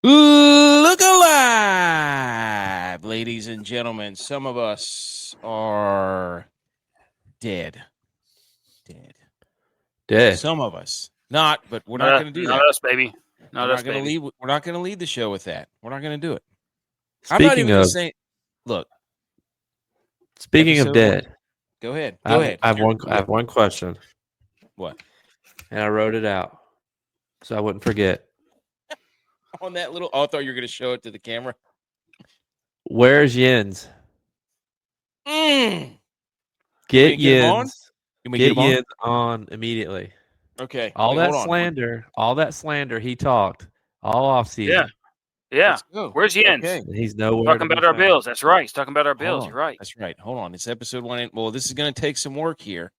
Look alive, ladies and gentlemen. Some of us are dead. Some of us not, but we're not going to do that. Not us, baby. We're not going to lead. We're not going to lead the show with that. We're not going to do it. Speaking I'm not even going to say. Look. Speaking of dead, go ahead. I have one question. What? And I wrote it out so I wouldn't forget. On that little, I thought you were going to show it to the camera. Where's Jens? Get Jens. Get Jens on immediately. Okay. All that slander he talked all off season. Yeah. Where's Jens? Okay. He's nowhere. Talking about our Bills. That's right. He's talking about our Bills. You're right. That's right. Hold on. It's episode 1. Well, this is going to take some work here.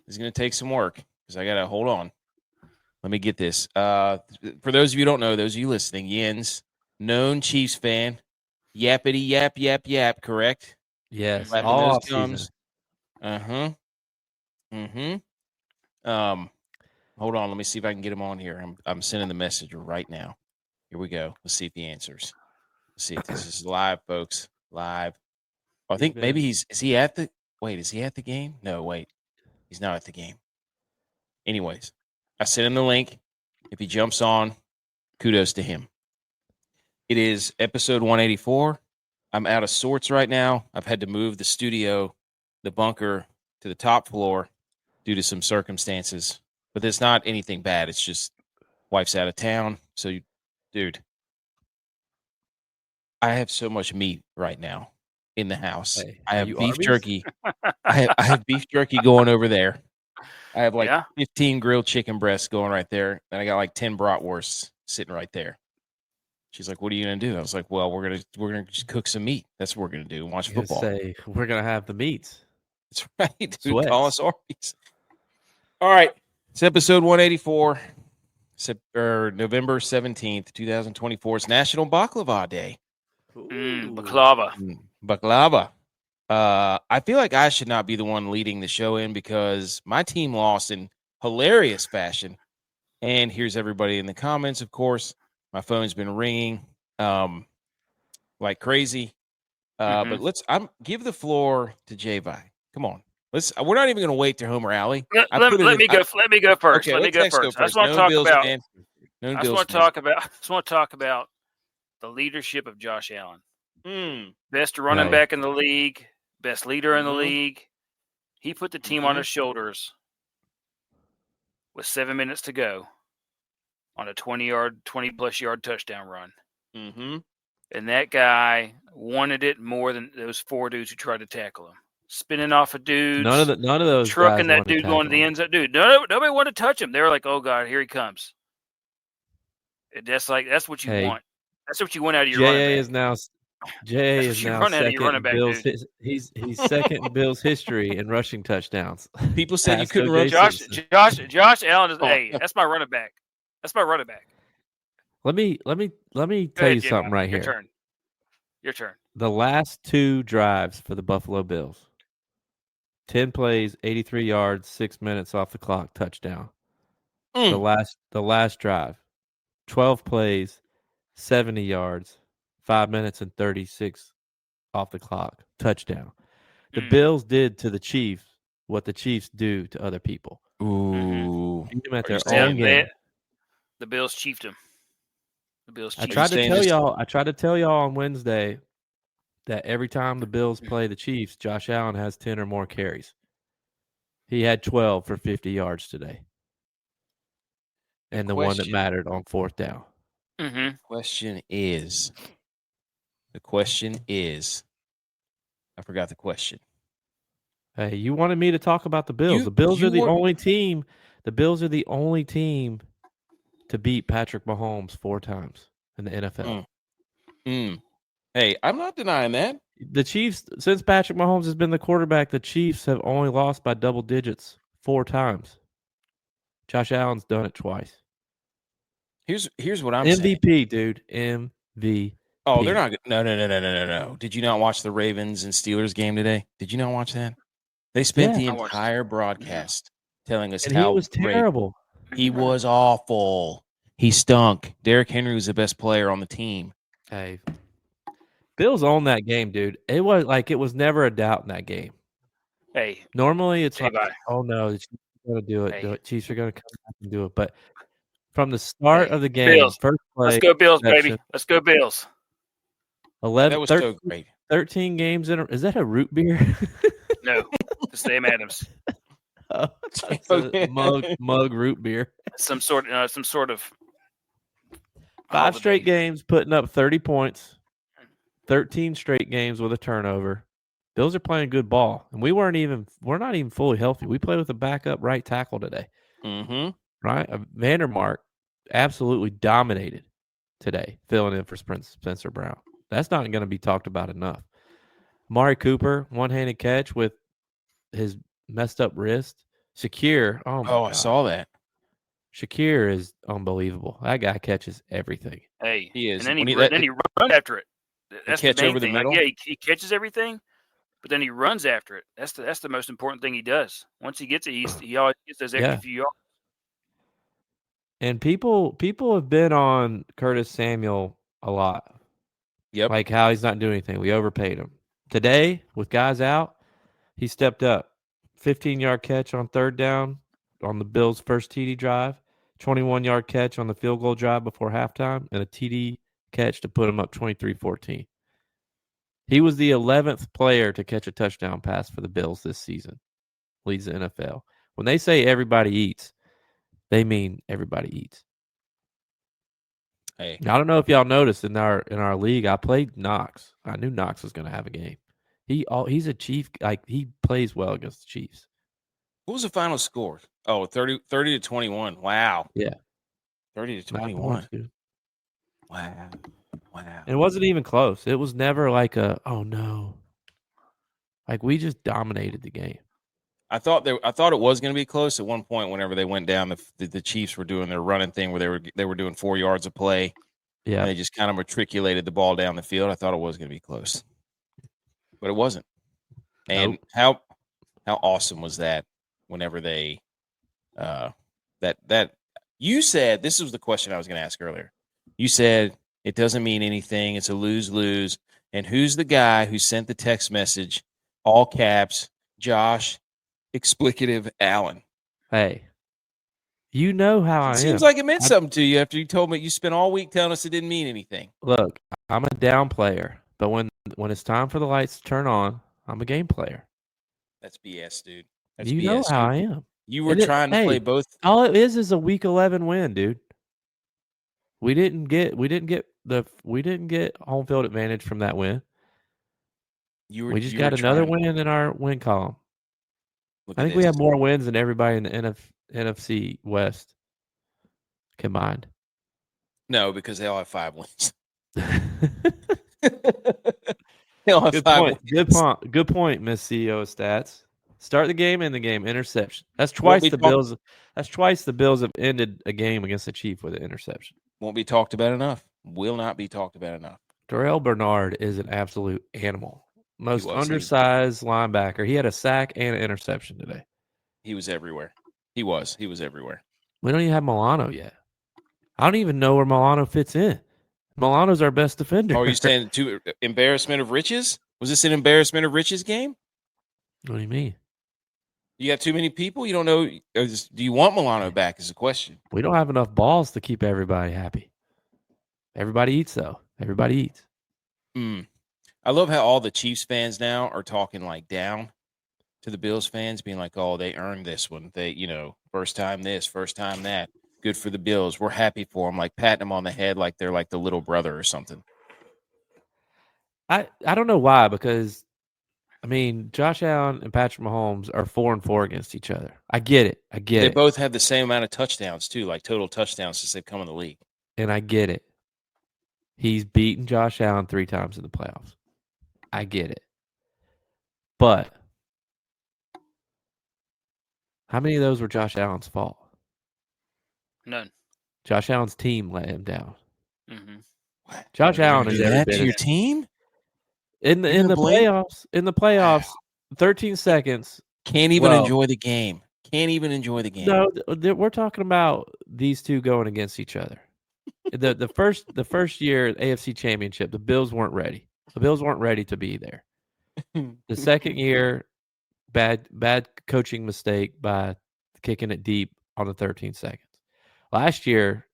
This is going to take some work because I got to hold on. Let me get this. For those of you who don't know, those of you listening, Jens, known Chiefs fan, yappity yap yap yap. Correct? Yes. All off season. Hold on. Let me see if I can get him on here. I'm sending the message right now. Here we go. Let's see if he answers. Let's see if this is live, folks. Live. I think maybe is he at the game? No, wait. He's not at the game. Anyways, I sent him the link. If he jumps on, kudos to him. It is episode 184. I'm out of sorts right now. I've had to move the studio, the bunker, to the top floor due to some circumstances. But it's not anything bad. It's just wife's out of town. So, dude, I have so much meat right now in the house. Hey, I have beef jerky. I have beef jerky going over there. I have 15 grilled chicken breasts going right there. And I got 10 bratwursts sitting right there. She's like, "What are you going to do?" I was like, "Well, we're going to just cook some meat. That's what we're going to do. Watch football." We're going to have the meats. That's right, dude. Sweats. Call us Arby's. All right. It's episode 184. November 17th, 2024. It's National Baklava Day. Baklava. I feel like I should not be the one leading the show in because my team lost in hilarious fashion. And here's everybody in the comments, of course. My phone's been ringing like crazy. But I'm give the floor to J-Vi. Come on. We're not even going to wait to Homer Alley. Let me go first. Okay, let me go first. I just want to talk about. I just want to talk about the leadership of Josh Allen. Best running back in the league, best leader in the league. He put the team on his shoulders with 7 minutes to go on a 20-plus yard touchdown run. And that guy wanted it more than those 4 dudes who tried to tackle him. Spinning off of dudes. None of those trucking that dude going to the end zone. Dude, nobody wanted to touch him. They were like, "Oh God, here he comes." That's what you want. That's what you want out of your running back. J.A. is now second in Bills. He's second in Bills history in rushing touchdowns. People said you couldn't run. Josh Allen is. Hey, that's my running back. Let me tell you something right here. Your turn. The last 2 drives for the Buffalo Bills. 10 plays, 83 yards, 6 minutes off the clock, touchdown. The last drive. 12 plays, 70 yards, 5 minutes and 36 off the clock, touchdown. The Bills did to the Chiefs what the Chiefs do to other people. Beat them at their own game. The Bills chiefed him. I tried to tell y'all on Wednesday that every time the Bills play the Chiefs, Josh Allen has 10 or more carries. He had 12 for 50 yards today. And the one that mattered on 4th down. The question is, I forgot the question. Hey, you wanted me to talk about the Bills. The Bills are the only team. The Bills are the only team to beat Patrick Mahomes 4 times in the NFL. Hey, I'm not denying that. The Chiefs, since Patrick Mahomes has been the quarterback, the Chiefs have only lost by double digits 4 times. Josh Allen's done it twice. Here's what I'm saying. MVP, dude. MVP. Oh, they're not. No. Did you not watch the Ravens and Steelers game today? Did you not watch that? They spent the entire broadcast telling us how he was terrible. He was awful. He stunk. Derrick Henry was the best player on the team. Hey, Bills owned that game, dude. It was never a doubt in that game. Hey, normally it's like, bye. oh no, the Chiefs are going to do it. Hey. The Chiefs are going to come back and do it. But from the start of the game, Bills. first play, let's go Bills, baby. Let's go Bills. 11, that was 13, so great. 13 games in. Is that a root beer? No, it's Sam Adams. Oh, it's a mug root beer. Some sort of 5 straight games putting up 30 points. 13 straight games with a turnover. Bills are playing good ball, and we're not even fully healthy. We played with a backup right tackle today. Mm-hmm. Right, Vandermark absolutely dominated today, filling in for Spencer Brown. That's not going to be talked about enough. Amari Cooper, one-handed catch with his messed up wrist. Shakir, I saw that. Shakir is unbelievable. That guy catches everything. He is. And then he runs after it. That's catch the main over the thing. middle? He catches everything, but then he runs after it. That's the most important thing he does. Once he gets it, he always gets those extra few yards. And people have been on Curtis Samuel a lot. Yep. Like how he's not doing anything. We overpaid him. Today, with guys out, he stepped up. 15-yard catch on third down on the Bills' first TD drive, 21-yard catch on the field goal drive before halftime, and a TD catch to put him up 23-14. He was the 11th player to catch a touchdown pass for the Bills this season. Leads the NFL. When they say everybody eats, they mean everybody eats. Hey, I don't know if y'all noticed in our league, I played Knox. I knew Knox was going to have a game. He's a Chief. Like, he plays well against the Chiefs. What was the final score? Oh, 30-21. Wow. Yeah. 30-21. Points, dude. Wow. It wasn't even close. It was never like oh no. Like, we just dominated the game. I thought it was going to be close at one point. Whenever they went down, the Chiefs were doing their running thing where they were doing 4 yards of play. Yeah, and they just kind of matriculated the ball down the field. I thought it was going to be close, but it wasn't. And how awesome was that? Whenever they that you said, this was the question I was going to ask earlier. You said it doesn't mean anything. It's a lose-lose. And who's the guy who sent the text message, all caps, Josh, explicative Allen? Hey, you know how I am. Seems like it meant something to you after you told me you spent all week telling us it didn't mean anything. Look, I'm a down player, but when it's time for the lights to turn on, I'm a game player. That's BS, dude. That's you BS. know how I am. You were trying to play both. All it is a week 11 win, dude. We didn't get home field advantage from that win. We just got another win in our win column. I think we have more wins than everybody in the NFC West combined. No, because they all have 5 wins. Good point, Miss CEO of Stats. Start the game, end the game, interception. That's twice the Bills. That's twice the Bills have ended a game against the Chiefs with an interception. Won't be talked about enough. Will not be talked about enough. Darrell Bernard is an absolute animal. Most undersized linebacker. He had a sack and an interception today. He was everywhere. He was everywhere. We don't even have Milano yet. I don't even know where Milano fits in. Milano's our best defender. Oh, are you saying embarrassment of riches? Was this an embarrassment of riches game? What do you mean? You got too many people? You don't know? Do you want Milano back is the question. We don't have enough balls to keep everybody happy. Everybody eats, though. Everybody eats. I love how all the Chiefs fans now are talking like down to the Bills fans, being like, oh, they earned this one. They, first time this, first time that. Good for the Bills. We're happy for them, like patting them on the head like they're like the little brother or something. I don't know why, because Josh Allen and Patrick Mahomes are 4-4 against each other. I get it. They both have the same amount of touchdowns too, like total touchdowns since they've come in the league. And I get it. He's beaten Josh Allen 3 times in the playoffs. I get it. But how many of those were Josh Allen's fault? None. Josh Allen's team let him down. Mm-hmm. Josh Allen is every bit to your team in the playoffs. In the playoffs, 13 seconds. Can't even enjoy the game. No, we're talking about these two going against each other. the first year AFC Championship, the Bills weren't ready. The Bills weren't ready to be there. The second year, bad coaching mistake by kicking it deep on the 13 seconds. Last year,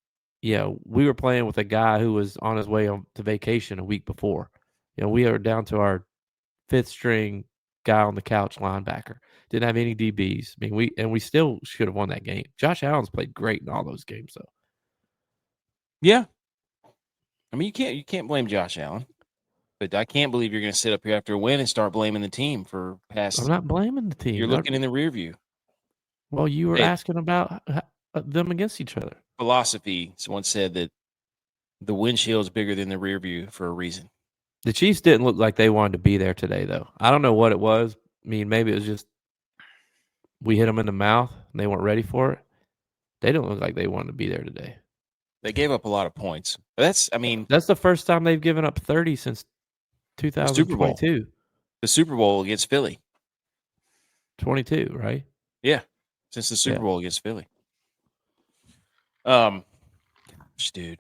we were playing with a guy who was on his way to vacation a week before. We are down to our fifth string guy on the couch linebacker. Didn't have any DBs. I mean, we still should have won that game. Josh Allen's played great in all those games, though. Yeah. I mean, you can't blame Josh Allen. But I can't believe you're going to sit up here after a win and start blaming the team for past. I'm not blaming the team. You're looking in the rear view. Well, you were asking about them against each other. Philosophy. Someone said that the windshield's bigger than the rear view for a reason. The Chiefs didn't look like they wanted to be there today, though. I don't know what it was. I mean, maybe it was just we hit them in the mouth and they weren't ready for it. They didn't look like they wanted to be there today. They gave up a lot of points. That's the first time they've given up 30 since 2022. The Super Bowl against Philly. 22, right? Yeah. Since the Super Bowl against Philly. Dude.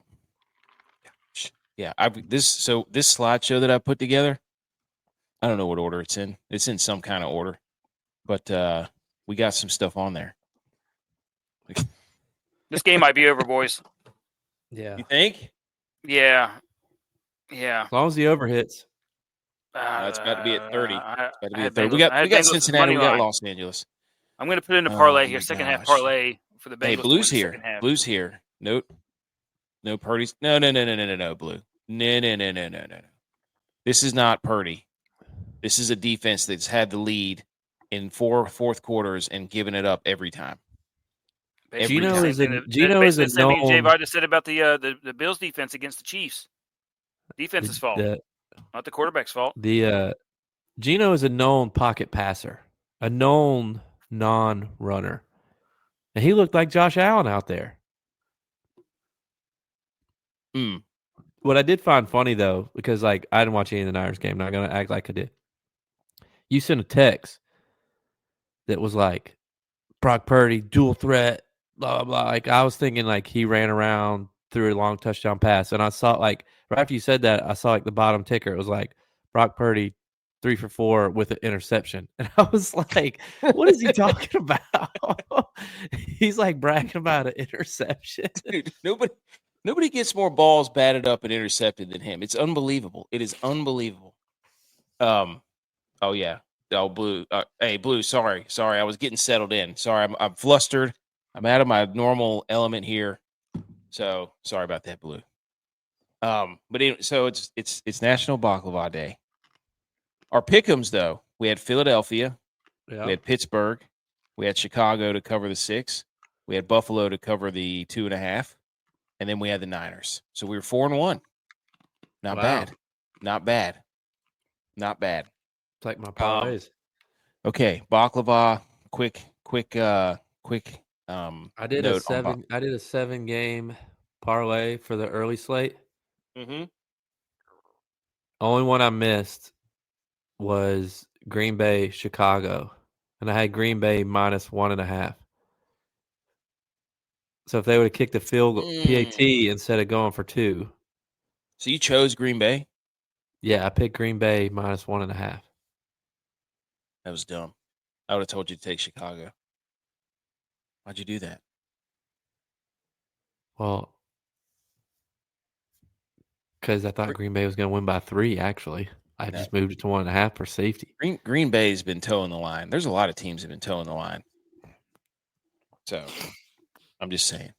Yeah, this slideshow that I put together, I don't know what order it's in. It's in some kind of order. But we got some stuff on there. This game might be over, boys. Yeah. You think? Yeah. Yeah. As long as the over hits. It's got to be at 30. It's got to be at 30. We got Cincinnati. We got Los Angeles. I'm going to put in a parlay here. Second half parlay for the Bengals. Hey, Blue's here. Blue's here. No Purdy's. No, Blue. No. This is not Purdy. This is a defense that's had the lead in fourth quarters and given it up every time. Gino is a known. J-Var just said about the Bills defense against the Chiefs. Defense's fault, not the quarterback's fault. Gino is a known pocket passer, a known non-runner, and he looked like Josh Allen out there. What I did find funny though, because I didn't watch any of the Niners game, not gonna act like I did. You sent a text that was like Brock Purdy dual threat, blah blah blah. I was thinking he ran around, threw a long touchdown pass, and I saw right after you said that, I saw the bottom ticker. It was like Brock Purdy 3 for 4 with an interception, and I was like, "What is he talking about?" He's bragging about an interception. Dude, nobody gets more balls batted up and intercepted than him. It's unbelievable. It is unbelievable. Oh yeah. Oh, Blue. Hey, Blue. Sorry. I was getting settled in. Sorry, I'm flustered. I'm out of my normal element here. So sorry about that, Blue. But anyway, so it's National Baklava Day. Our pick'ems though, we had Philadelphia, we had Pittsburgh, we had Chicago to cover the 6, we had Buffalo to cover the 2.5, and then we had the Niners. So we were 4-1. Not bad. It's like my parlays. Okay, Baklava. Quick. I did a 7-game parlay for the early slate. Mm-hmm. Only one I missed was Green Bay, Chicago, and I had Green Bay -1.5. So if they would have kicked the field goal, PAT instead of going for 2. So you chose Green Bay? Yeah, I picked Green Bay -1.5. That was dumb. I would have told you to take Chicago. Why'd you do that? Well, because I thought Green Bay was going to win by 3, actually. I just moved it to 1.5 for safety. Green Bay's been toeing the line. There's a lot of teams that have been toeing the line. So, I'm just saying.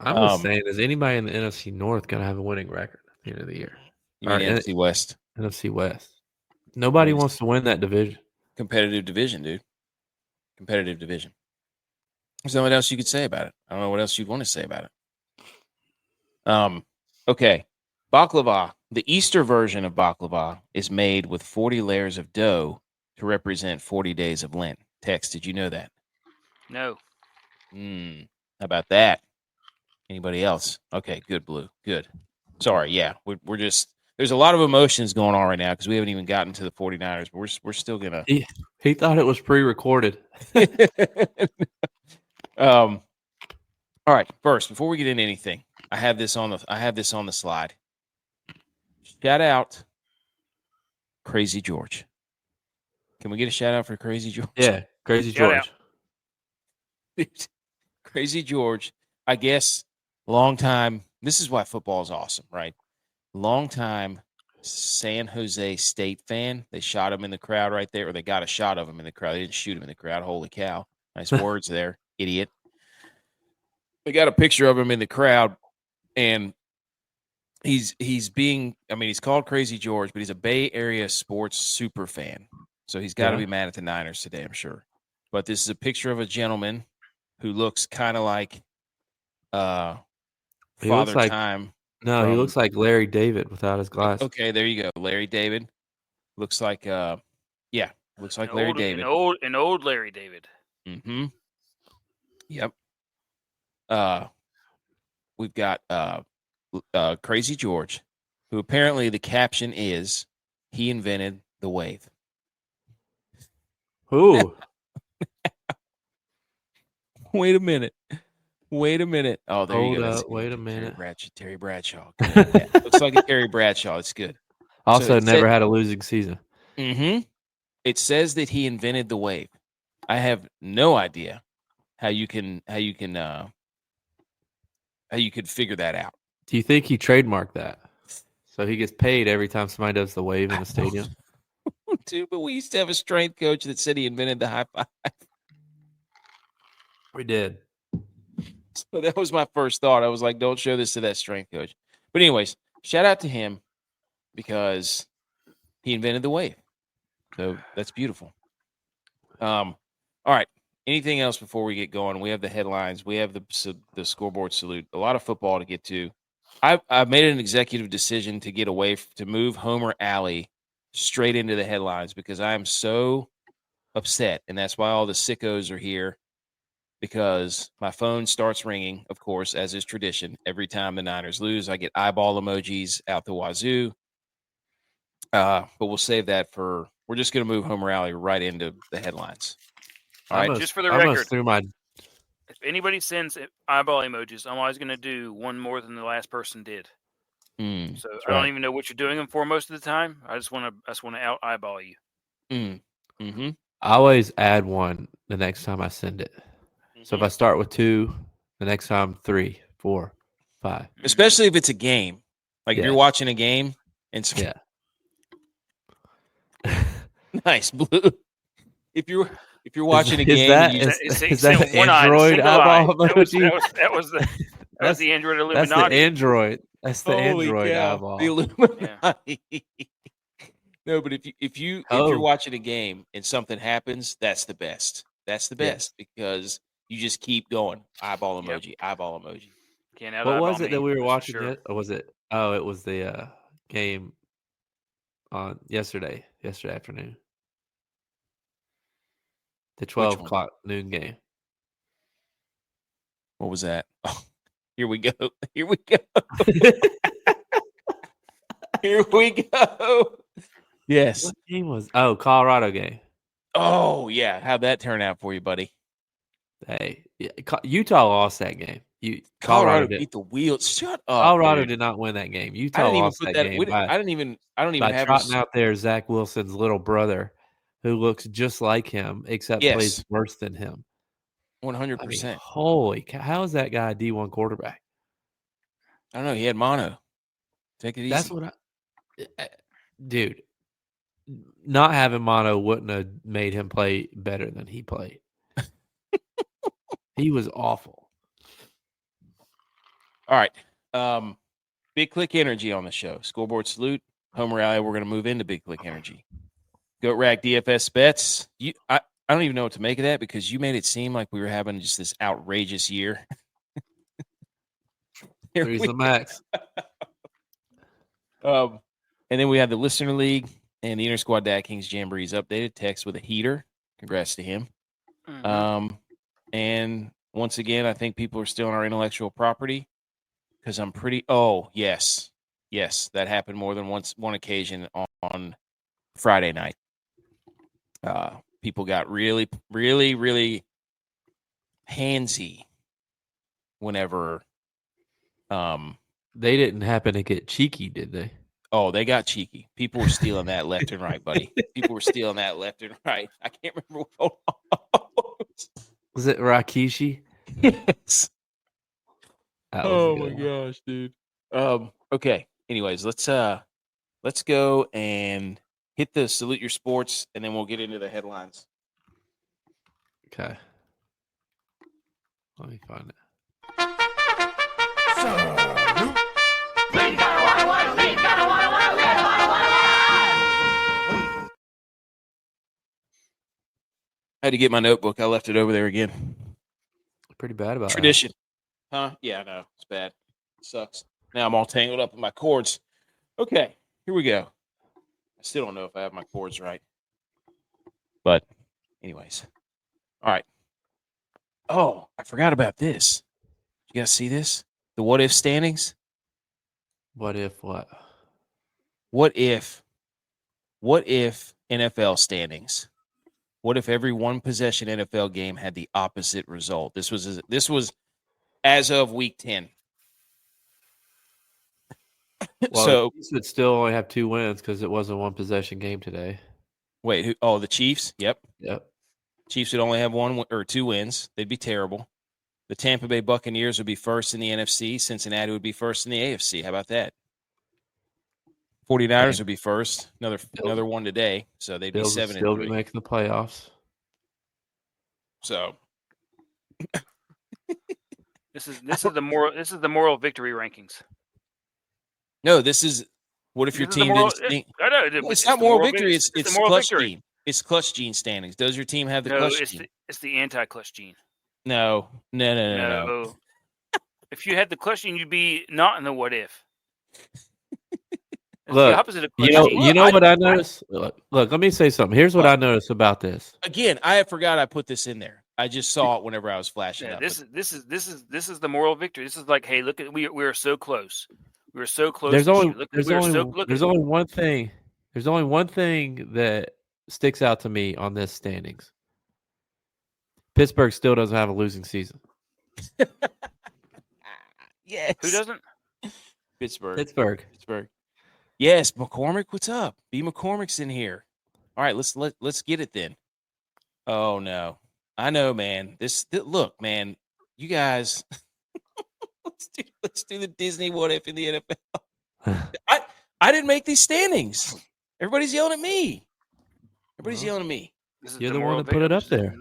I'm just saying, is anybody in the NFC North going to have a winning record at the end of the year? You mean NFC West? NFC West. Nobody wants to win that division. Competitive division, dude. Competitive division. There's nothing else you could say about it. I don't know what else you'd want to say about it. Okay. Baklava. The Easter version of baklava is made with 40 layers of dough to represent 40 days of Lent. Tex, did you know that? No. How about that? Anybody else? Okay, good, Blue. Good. Sorry, yeah. We're just there's a lot of emotions going on right now because we haven't even gotten to the 49ers, but we're still gonna He thought it was pre-recorded. All right, first, before we get into anything, I have this on the slide. Shout out Crazy George. Can we get a shout out for Crazy George? Yeah, Crazy Shout George. Crazy George, I guess, long time. This is why football is awesome, right? Long time San Jose State fan. They shot him in the crowd right there, or they got a shot of him in the crowd. They didn't shoot him in the crowd. Holy cow. Nice words there, idiot. They got a picture of him in the crowd, and he's called Crazy George, but he's a Bay Area sports super fan. So he's got to be mad at the Niners today, I'm sure. But this is a picture of a gentleman who looks kind of like Father Time. No, he looks like Larry David without his glasses. Okay, there you go. Larry David. Looks like looks like Larry David. An old Larry David. Mm-hmm. Yep. We've got Crazy George, who apparently the caption is he invented the wave. Ooh. Wait a minute. Oh, there you go. Wait a minute. Terry Bradshaw. Looks like a Terry Bradshaw. It's good. Also, never had a losing season. Mm-hmm. It says that he invented the wave. I have no idea how you could figure that out. Do you think he trademarked that? So he gets paid every time somebody does the wave in the stadium? Dude, but we used to have a strength coach that said he invented the high five. We did. So that was my first thought. I was like, don't show this to that strength coach. But anyways, shout out to him because he invented the wave. So that's beautiful. All right. Anything else before we get going? We have the headlines. We have the scoreboard salute. A lot of football to get to. I've made an executive decision to get away to move Homer Alley straight into the headlines because I am so upset, and that's why all the sickos are here. Because my phone starts ringing, of course, as is tradition. Every time the Niners lose, I get eyeball emojis out the wazoo. But we'll save that for. We're just going to move Homer Alley right into the headlines. All right, just for the record, if anybody sends eyeball emojis, I'm always going to do one more than the last person did. So I don't even know what you're doing them for most of the time. I just want to out eyeball you. Mm-hmm. I always add one the next time I send it. So if I start with 2, the next time 3, 4, 5. Especially if it's a game. Like if you're watching a game and nice blue. If you're watching a game, is that an Android eyeball emoji? That was the Android Illuminati. That's the Android. That's the Android eyeball. The Illuminati. No, but if you're watching a game and something happens, that's the best. That's the best because you just keep going. Eyeball emoji, eyeball emoji. What was it that we were watching? Or was it? Oh, it was the game on yesterday afternoon. The 12 o'clock noon game. What was that? Oh, here we go. Here we go. Here we go. Yes. What game was? Oh, Colorado game. Oh, yeah. How'd that turn out for you, buddy? Hey, Utah lost that game. Colorado beat the wheels. Shut up. Colorado did not win that game. Utah lost that game. I don't even have trotting out there Zach Wilson's little brother, who looks just like him, except plays worse than him. 100%. Holy cow! How is that guy a D1 quarterback? I don't know. He had mono. Take it easy. That's what dude. Not having mono wouldn't have made him play better than he played. He was awful. All right. Big Click Energy on the show. Scoreboard salute. Homer Alley, we're going to move into Big Click Energy. Goat Rack DFS bets. I don't even know what to make of that because you made it seem like we were having just this outrageous year. Here's the max. And then we have the Listener League and the Inner Squad Dad Kings Jamborees updated. Text with a heater. Congrats to him. Mm-hmm. And once again, I think people are still on our intellectual property because I'm pretty. Oh, yes. Yes, that happened more than one occasion on Friday night. People got really, really, really handsy whenever They didn't happen to get cheeky, did they? Oh, they got cheeky. People were stealing that left and right, buddy. People were stealing that left and right. I can't remember what was it Rikishi? Yes. Oh my gosh, dude. Okay. Anyways, let's go and hit the salute your sports, and then we'll get into the headlines. Okay. Let me find it. I had to get my notebook. I left it over there again. Pretty bad about tradition. Huh? Yeah, I know. It's bad. It sucks. Now I'm all tangled up in my cords. Okay, here we go. I still don't know if I have my cords right. But anyways. All right. Oh, I forgot about this. You guys see this? The what if standings? What if what? What if NFL standings? What if every one possession NFL game had the opposite result? This was as of week 10. Well, so the Chiefs would still only have 2 wins because it was a one possession game today. Wait, the Chiefs? Yep. Yep. Chiefs would only have 1 or 2 wins. They'd be terrible. The Tampa Bay Buccaneers would be first in the NFC. Cincinnati would be first in the AFC. How about that? 49ers would be first. Another one today. So they'd be 7-3. Still be making the playoffs. So this is the moral victory rankings. No, this is what if your team didn't stink? It's not moral victory. It's clutch gene. It's clutch gene standings. Does your team have the clutch gene? It's the anti-clutch gene. No. If you had the clutch gene, you'd be not in the what if. Look, the opposite of clutch gene. You know what I noticed? Look, let me say something. Here's what I noticed about this. Again, I forgot I put this in there. I just saw it whenever I was flashing up. This is the moral victory. This is like, hey, look at we are so close. We were so close. There's only one thing. There's only one thing that sticks out to me on this standings. Pittsburgh still doesn't have a losing season. Yes. Who doesn't? Pittsburgh. Yes, McCormick, what's up? B. McCormick's in here. All right, let's get it then. Oh no. I know, man. Look, man, you guys let's do the Disney what if in the NFL. I didn't make these standings. Everybody's yelling at me. You're the one that put it up there.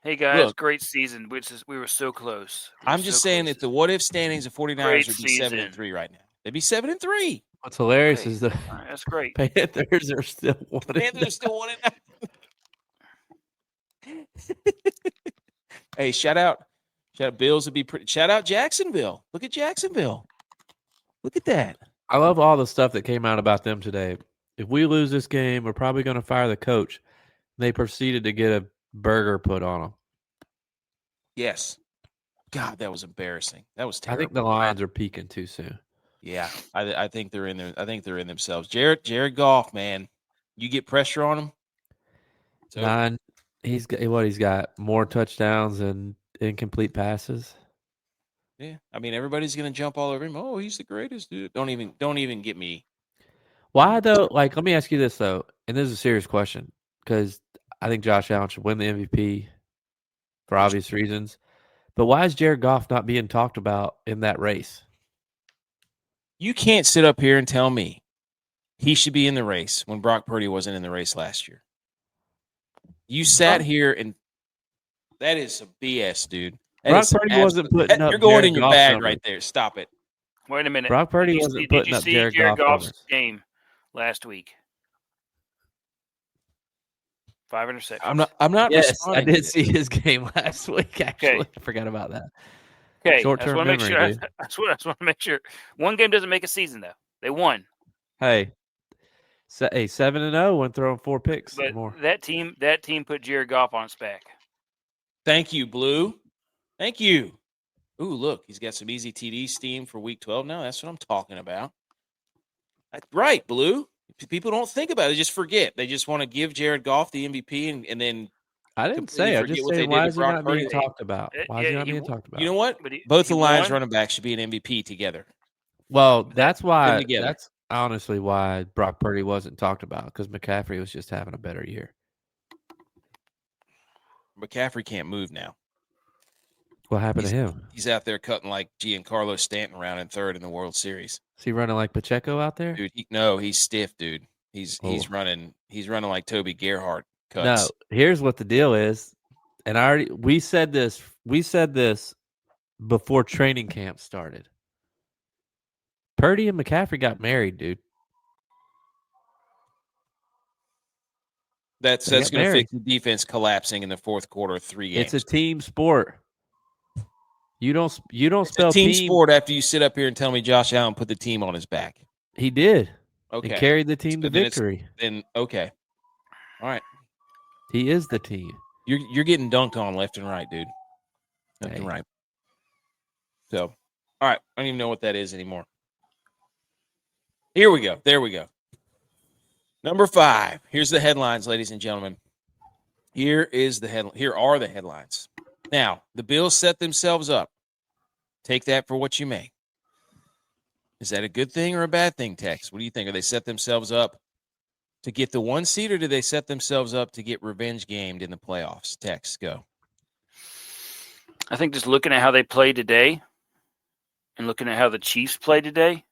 Hey guys, great season. We were so close. I'm just saying that the what if standings of 49ers would be 7-3 right now. They'd be 7-3. What's hilarious is the that's great. Panthers are still 1-9. Hey, shout out Bills would be pretty. Shout out Jacksonville. Look at Jacksonville. Look at that. I love all the stuff that came out about them today. If we lose this game, we're probably going to fire the coach. They proceeded to get a burger put on them. Yes. God, that was embarrassing. That was terrible. I think the Lions are peaking too soon. Yeah, I think they're in there. I think they're in themselves. Jared Goff, man, you get pressure on him. So, he's got more touchdowns and incomplete passes. Yeah, I mean everybody's gonna jump all over him. Oh, he's the greatest, dude. Don't even get me. Why though? Like, let me ask you this though, and this is a serious question because I think Josh Allen should win the MVP for obvious reasons. But why is Jared Goff not being talked about in that race? You can't sit up here and tell me he should be in the race when Brock Purdy wasn't in the race last year. You sat here and that is some BS, dude. Brock Purdy wasn't putting up. You're going Jared in your Goff bag numbers. right there. Stop it. Wait a minute. Brock Purdy wasn't putting up Jared Goff's game last week. 5 interceptions. I'm not. Yes, I did see his game last week. Actually, I forgot about that. Okay, short-term memory. I just want to make sure. One game doesn't make a season, though. They won. Hey, 7-0 when throwing 4 picks but or more. That team put Jared Goff on its back. Thank you, Blue. Thank you. Ooh, look, he's got some easy TD steam for week 12 now. That's what I'm talking about. Right, Blue. People don't think about it. They just forget. They just want to give Jared Goff the MVP and then I didn't say. I just saying, why is he not being talked about? Why is he not being talked about? You know what? Both the Lions running backs should be an MVP together. Well, that's why. That's honestly why Brock Purdy wasn't talked about, because McCaffrey was just having a better year. McCaffrey can't move now. What happened to him? He's out there cutting like Giancarlo Stanton around in third in the World Series. Is he running like Pacheco out there? Dude, he's stiff, dude. He's running like Toby Gerhart cuts. No, here's what the deal is. And we said this before training camp started. Purdy and McCaffrey got married, dude. That's going to fix the defense collapsing in the fourth quarter of 3 games. It's a team sport. You don't spell a team sport after you sit up here and tell me Josh Allen put the team on his back. He did. Okay. He carried the team to victory. Then okay. All right. He is the team. You're getting dunked on left and right, dude. Left and right. So, all right. I don't even know what that is anymore. Here we go. There we go. Number 5. Here's the headlines, ladies and gentlemen. Here are the headlines. Now, the Bills set themselves up. Take that for what you may. Is that a good thing or a bad thing, Tex? What do you think? Are they set themselves up to get the 1 seed, or do they set themselves up to get revenge gamed in the playoffs? Tex, go. I think just looking at how they played today and looking at how the Chiefs played today,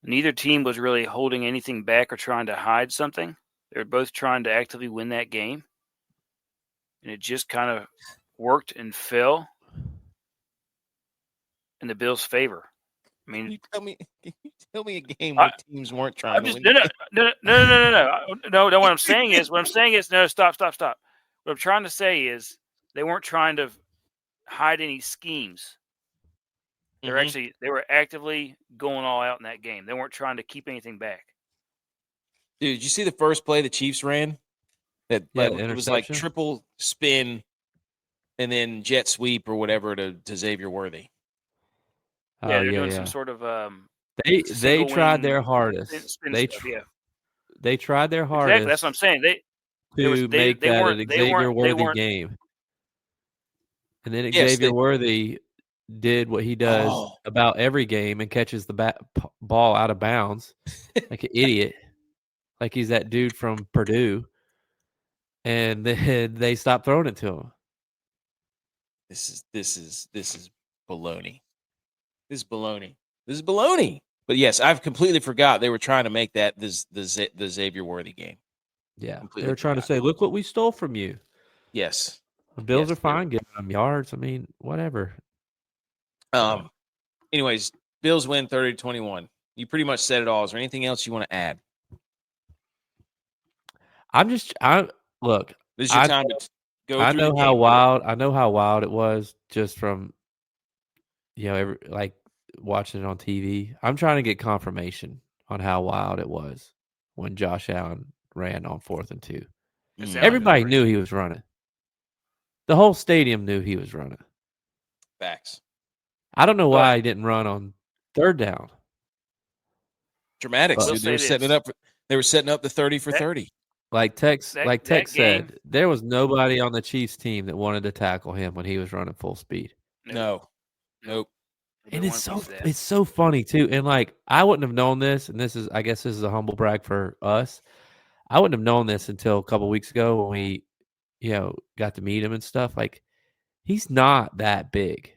neither team was really holding anything back or trying to hide something. They were both trying to actively win that game. And it just kind of worked and fell in the Bills' favor. I mean, can you tell me a game where teams weren't trying to win? No. What I'm saying is, no, stop. What I'm trying to say is they weren't trying to hide any schemes. They were actively going all out in that game. They weren't trying to keep anything back. Dude, did you see the first play the Chiefs ran? It was like triple spin and then jet sweep or whatever to Xavier Worthy. They're doing some sort of they tried their hardest. They tried their hardest. Exactly, that's what I'm saying. To make that an Xavier Worthy game. And then Xavier Worthy did what he does about every game and catches the ball out of bounds like an idiot, like he's that dude from Purdue. And then they stopped throwing it to him. This is baloney. This is baloney. But yes, I've completely forgot they were trying to make that the Xavier Worthy game. Yeah, they were trying to say, "Look what we stole from you." Yes, the Bills are fine giving them yards. I mean, whatever. Anyways, Bills win 30-21. You pretty much said it all. Is there anything else you want to add? Look. This is your time to go. I know how wild it was just from, like watching it on TV. I'm trying to get confirmation on how wild it was when Josh Allen ran on 4th and 2. Everybody knew he was running. The whole stadium knew he was running. Facts. I don't know why he didn't run on 3rd down. Dramatics. They were setting it up. They were setting up the 30 for 30. Like Tex said, there was nobody on the Chiefs team that wanted to tackle him when he was running full speed. Nope. And it's so funny too. And like, I wouldn't have known this, and I guess this is a humble brag for us. I wouldn't have known this until a couple weeks ago when we, got to meet him and stuff. Like, he's not that big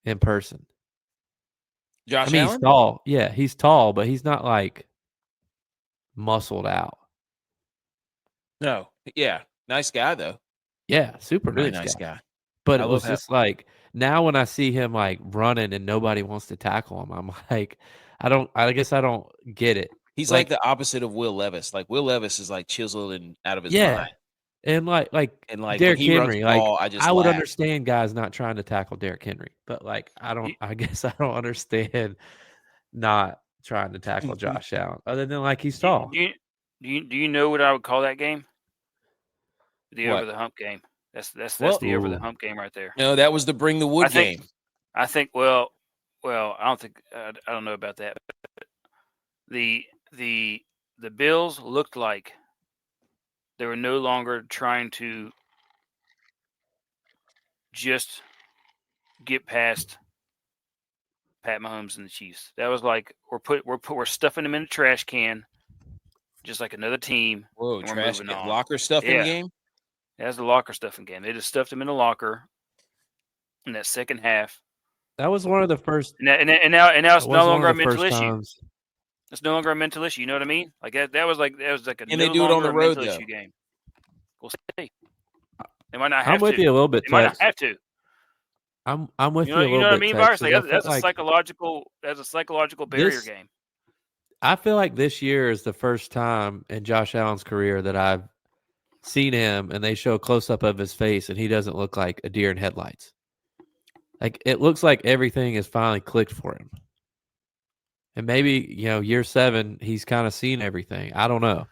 in person. Josh Allen? He's tall. Yeah, he's tall, but he's not like muscled out. No. Yeah. Nice guy though. Yeah, super really nice guy. But it was just like, now when I see him like running and nobody wants to tackle him, I'm like, I guess I don't get it. He's like the opposite of Will Levis. Like Will Levis is like chiseled and out of his mind. And like Derrick Henry, ball, I would understand guys not trying to tackle Derrick Henry, but like I guess I don't understand not trying to tackle Josh Allen, other than like he's tall. Do you know what I would call that game? The over the hump game. That's the over the hump game right there. No, that was the bring the wood game. I think. Well, I don't know about that. But the Bills looked like They were no longer trying to just get past Pat Mahomes and the Chiefs. That was like we're stuffing them in a trash can, just like another team. Whoa, and trash we're moving on. locker stuffing Yeah. game? That's the locker stuffing game. They just stuffed him in the locker in that second half. That was one of the first. And now it's no longer a mental issue. Times. It's no longer a mental issue. You know what I mean? Like that was like a and they do it on the road, issue game. We'll see. They might not have I'm with to. you a little bit. They might not have to. I'm with you a little bit. You know what I mean, Virus? Like, that's like, a psychological barrier game. I feel like this year is the first time in Josh Allen's career that I've seen him and they show a close up of his face and he doesn't look like a deer in headlights. Like it looks like everything has finally clicked for him. And maybe, year 7, he's kind of seen everything. I don't know.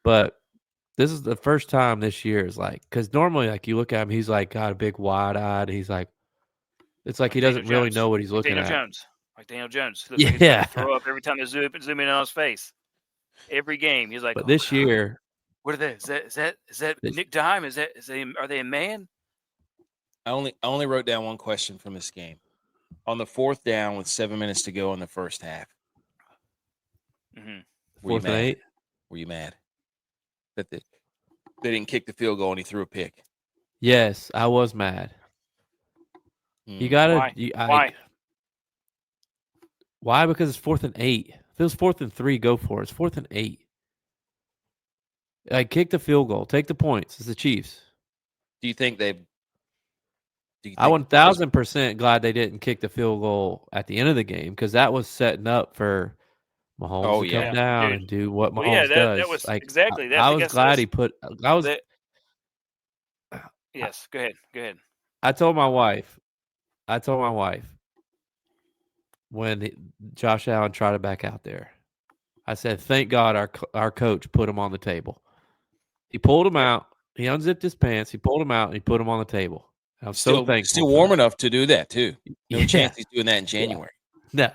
But this is the first time this year is like, because normally, like, you look at him, he's like got a big wide eyed. He's like, it's like he doesn't really know what he's looking at. Like Daniel Jones. Yeah. Like he's gonna throw up every time they zoom in on his face. Every game. He's like, but this year. What are they? Is that Nick Dime? Are they a man? I only wrote down one question from this game. On the 4th down with 7 minutes to go in the first half. Mm-hmm. 4th and 8? Were you mad that they didn't kick the field goal and he threw a pick? Yes, I was mad. You gotta. Why? Why? Because it's 4th and 8. If it was 4th and 3, go for it. It's 4th and 8. Like, kick the field goal. Take the points. It's the Chiefs. Do you think they? I 1,000% glad they didn't kick the field goal at the end of the game because that was setting up for Mahomes to come down and do what Mahomes does. That was like, exactly that. I was glad he put. I was. Yes, go ahead. I told my wife when Josh Allen tried to back out there, I said, "Thank God our coach put him on the table. He pulled him out. He unzipped his pants. He pulled him out and he put him on the table." I'm so thankful. Still warm enough to do that too. No chance he's doing that in January. No,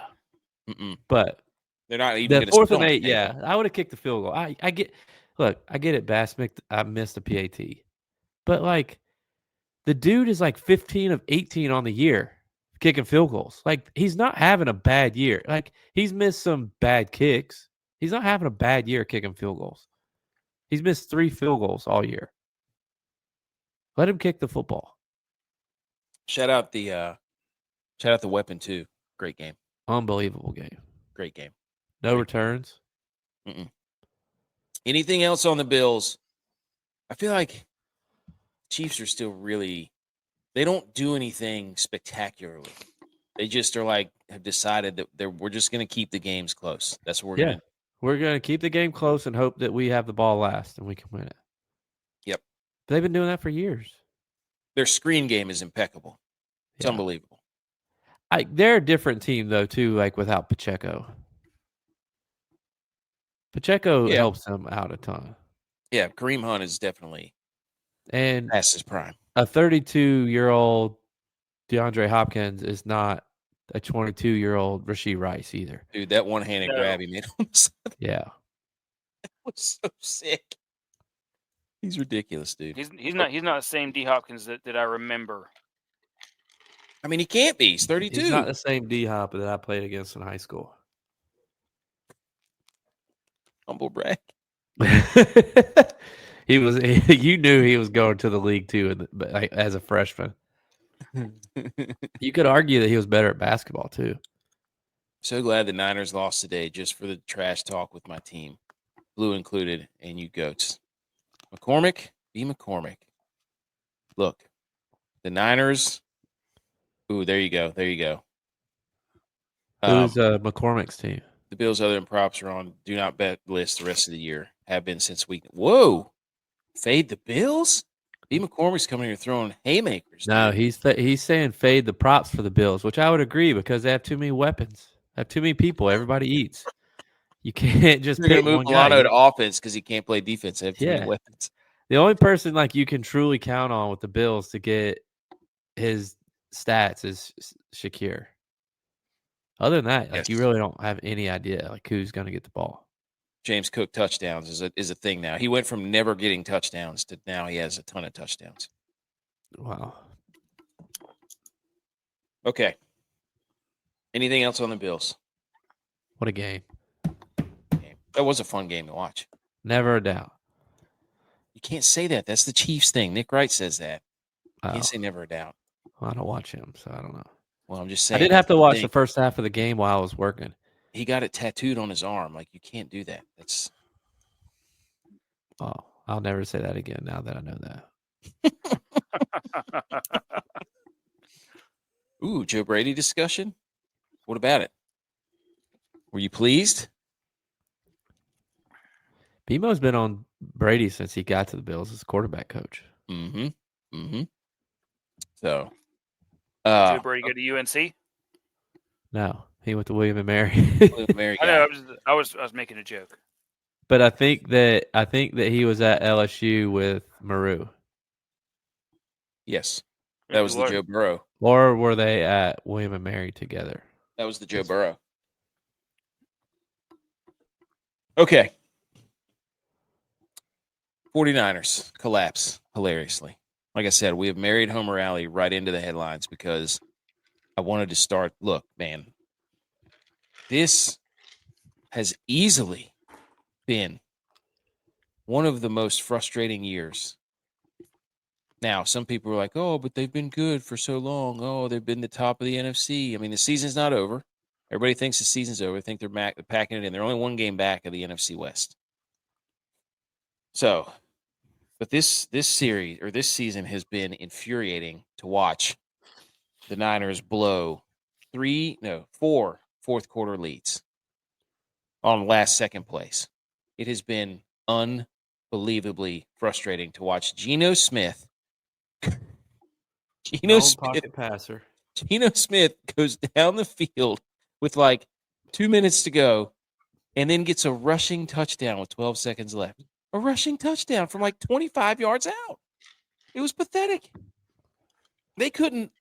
but they're not even the 4th and 8. Yeah, I would have kicked the field goal. I get it. Bass, I missed the PAT, but like the dude is like 15 of 18 on the year kicking field goals. Like he's not having a bad year. Like he's missed some bad kicks. He's not having a bad year kicking field goals. He's missed 3 field goals all year. Let him kick the football. Shout out the weapon too. Great game. Unbelievable game. Great game. No returns. Anything else on the Bills? I feel like Chiefs are still really. They don't do anything spectacularly. They just are like have decided that we're just going to keep the games close. That's what we're going to do. We're going to keep the game close and hope that we have the ball last and we can win it. Yep. They've been doing that for years. Their screen game is impeccable. It's unbelievable. They're a different team, though, too, like without Pacheco. Pacheco helps them out a ton. Yeah, Kareem Hunt is definitely past his prime. A 32-year-old DeAndre Hopkins is not a 22-year-old Rashee Rice either. Dude, that one-handed grab he made on the yeah. That was so sick. He's ridiculous, dude. He's not the same D Hopkins that I remember. I mean, he can't be. He's 32. He's not the same D Hop that I played against in high school. Humble brag. He was. You knew he was going to the league too, as a freshman. You could argue that he was better at basketball too. So glad the Niners lost today, just for the trash talk with my team, Blue included, and you goats. McCormick, be McCormick. Look, the Niners. Ooh, there you go. Who's McCormick's team? The Bills' other props are on do not bet list the rest of the year. Have been since week. Whoa, fade the Bills. B. McCormick's coming here throwing haymakers. No, he's saying fade the props for the Bills, which I would agree because they have too many weapons. They have too many people. Everybody eats. You can't just pick move one Milano guy. to offense because he can't play defense. They have too many weapons. The only person like you can truly count on with the Bills to get his stats is Shakir. Other than that, like you really don't have any idea like who's going to get the ball. James Cook touchdowns is a thing now. He went from never getting touchdowns to now he has a ton of touchdowns. Wow. Okay. Anything else on the Bills? What a game. That was a fun game to watch. Never a doubt. You can't say that. That's the Chiefs thing. Nick Wright says that. You can't say never a doubt. Well, I don't watch him, so I don't know. Well, I'm just saying. I did have to watch the first half of the game while I was working. He got it tattooed on his arm. Like, you can't do that. That's. Oh, I'll never say that again now that I know that. Ooh, Joe Brady discussion? What about it? Were you pleased? BMO's been on Brady since he got to the Bills as quarterback coach. Mm-hmm. Mm-hmm. So. Joe Brady go to UNC? No, he went to William and Mary. I know. I was making a joke. But I think that he was at LSU with Maru. Yes, that was the Joe Burrow. Or were they at William and Mary together? That was the Joe Burrow. Okay. 49ers collapse hilariously. Like I said, we have married Homer Alley right into the headlines because I wanted to start. Look, man, this has easily been one of the most frustrating years. Now, some people are like, oh, but they've been good for so long. Oh, they've been the top of the NFC. I mean, the season's not over. Everybody thinks the season's over. I think they're packing it in. They're only one game back of the NFC West. So, but this series or this season has been infuriating to watch the Niners blow 4 fourth quarter leads on last second place. It has been unbelievably frustrating to watch Geno Smith. Pocket passer. Geno Smith goes down the field with like 2 minutes to go and then gets a rushing touchdown with 12 seconds left. A rushing touchdown from like 25 yards out. It was pathetic. They couldn't.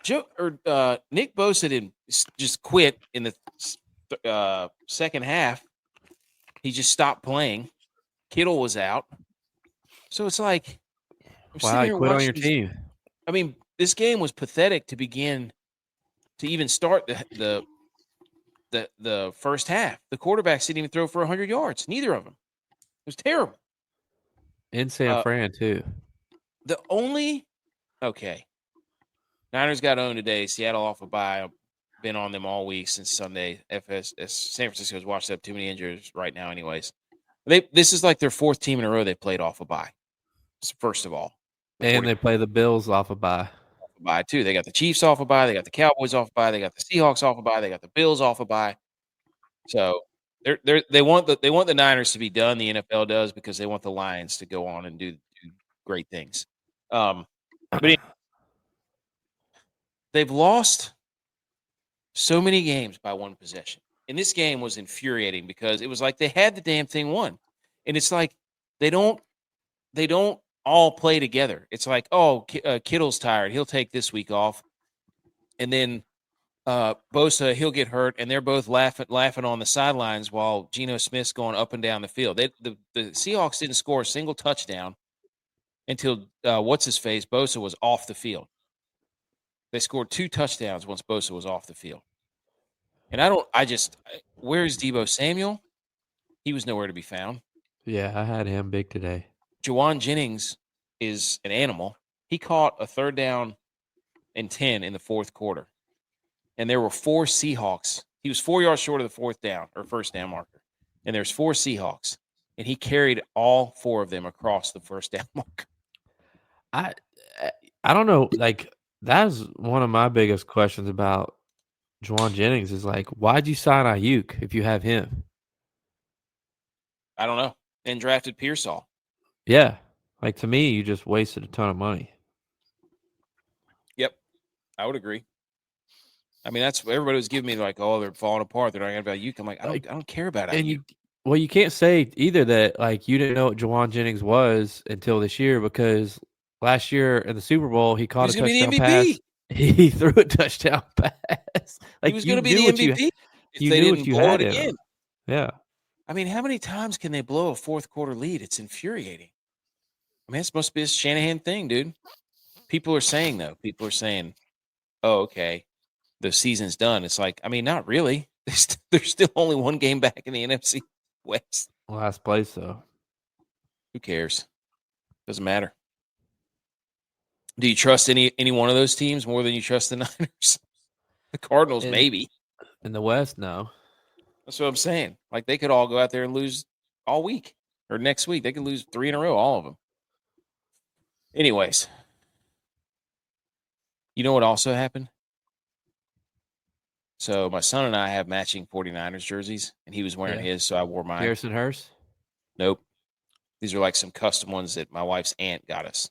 Nick Bosa didn't just quit in the second half. He just stopped playing. Kittle was out. So it's like, wow, you quit on your team. I mean, this game was pathetic to begin, to even start the first half. The quarterbacks didn't even throw for 100 yards. Neither of them. It was terrible. In San Fran, too. Niners got owned today. Seattle off a bye. I've been on them all week since Sunday. San Francisco's washed up too many injuries right now anyways. This is like their fourth team in a row they played off a bye, first of all. And they play the Bills off a bye. Bye, too. They got the Chiefs off a bye. They got the Cowboys off a bye. They got the Seahawks off a bye. They got the Bills off a bye. So they want the Niners to be done. The NFL does, because they want the Lions to go on and do great things. But they've lost so many games by one possession. And this game was infuriating because it was like they had the damn thing won. And it's like they don't all play together. It's like, oh, Kittle's tired. He'll take this week off. And then Bosa, he'll get hurt, and they're both laughing on the sidelines while Geno Smith's going up and down the field. The Seahawks didn't score a single touchdown until what's-his-face, Bosa, was off the field. They scored 2 touchdowns once Bosa was off the field. And where's Deebo Samuel? He was nowhere to be found. Yeah, I had him big today. Juwan Jennings is an animal. He caught a 3rd down and 10 in the fourth quarter. And there were 4 Seahawks. He was 4 yards short of the first down marker. And there's 4 Seahawks. And he carried all 4 of them across the first down marker. I don't know. Like, that's one of my biggest questions about Juwan Jennings is like, why'd you sign Ayuk if you have him? I don't know. And drafted Pearsall. Yeah. Like, to me, you just wasted a ton of money. Yep. I would agree. I mean, that's what everybody was giving me, like, oh, they're falling apart. They're not about Ayuk. I'm like, I don't care about Ayuk. You can't say either that, like, you didn't know what Juwan Jennings was until this year, because last year in the Super Bowl, he caught a touchdown pass. He threw a touchdown pass. Like, he was going to be the MVP if they didn't blow it again. Yeah. I mean, how many times can they blow a fourth quarter lead? It's infuriating. I mean, it's supposed to be a Shanahan thing, dude. People are saying, oh, okay, the season's done. It's like, I mean, not really. There's still only one game back in the NFC West. Last place, though. Who cares? Doesn't matter. Do you trust any one of those teams more than you trust the Niners? The Cardinals, maybe. In the West, no. That's what I'm saying. Like, they could all go out there and lose all week or next week. They could lose 3 in a row, all of them. Anyways, you know what also happened? So my son and I have matching 49ers jerseys, and he was wearing his, so I wore mine. Garrison Hurst? Nope. These are like some custom ones that my wife's aunt got us.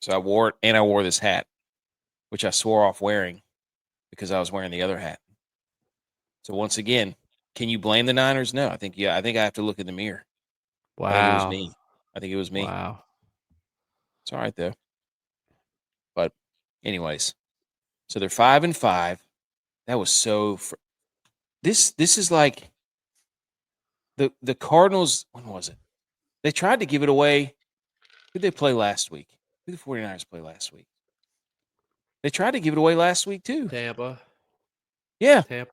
So I wore it, and I wore this hat, which I swore off wearing because I was wearing the other hat. So once again, can you blame the Niners? No. I think I have to look in the mirror. Wow. I think it was me. Wow. It's all right, though. But anyways, so they're 5-5. That was so this is like the Cardinals. When was it? They tried to give it away. Who did they play last week? Who did the 49ers play last week? They tried to give it away last week too. Tampa. Yeah. Tampa.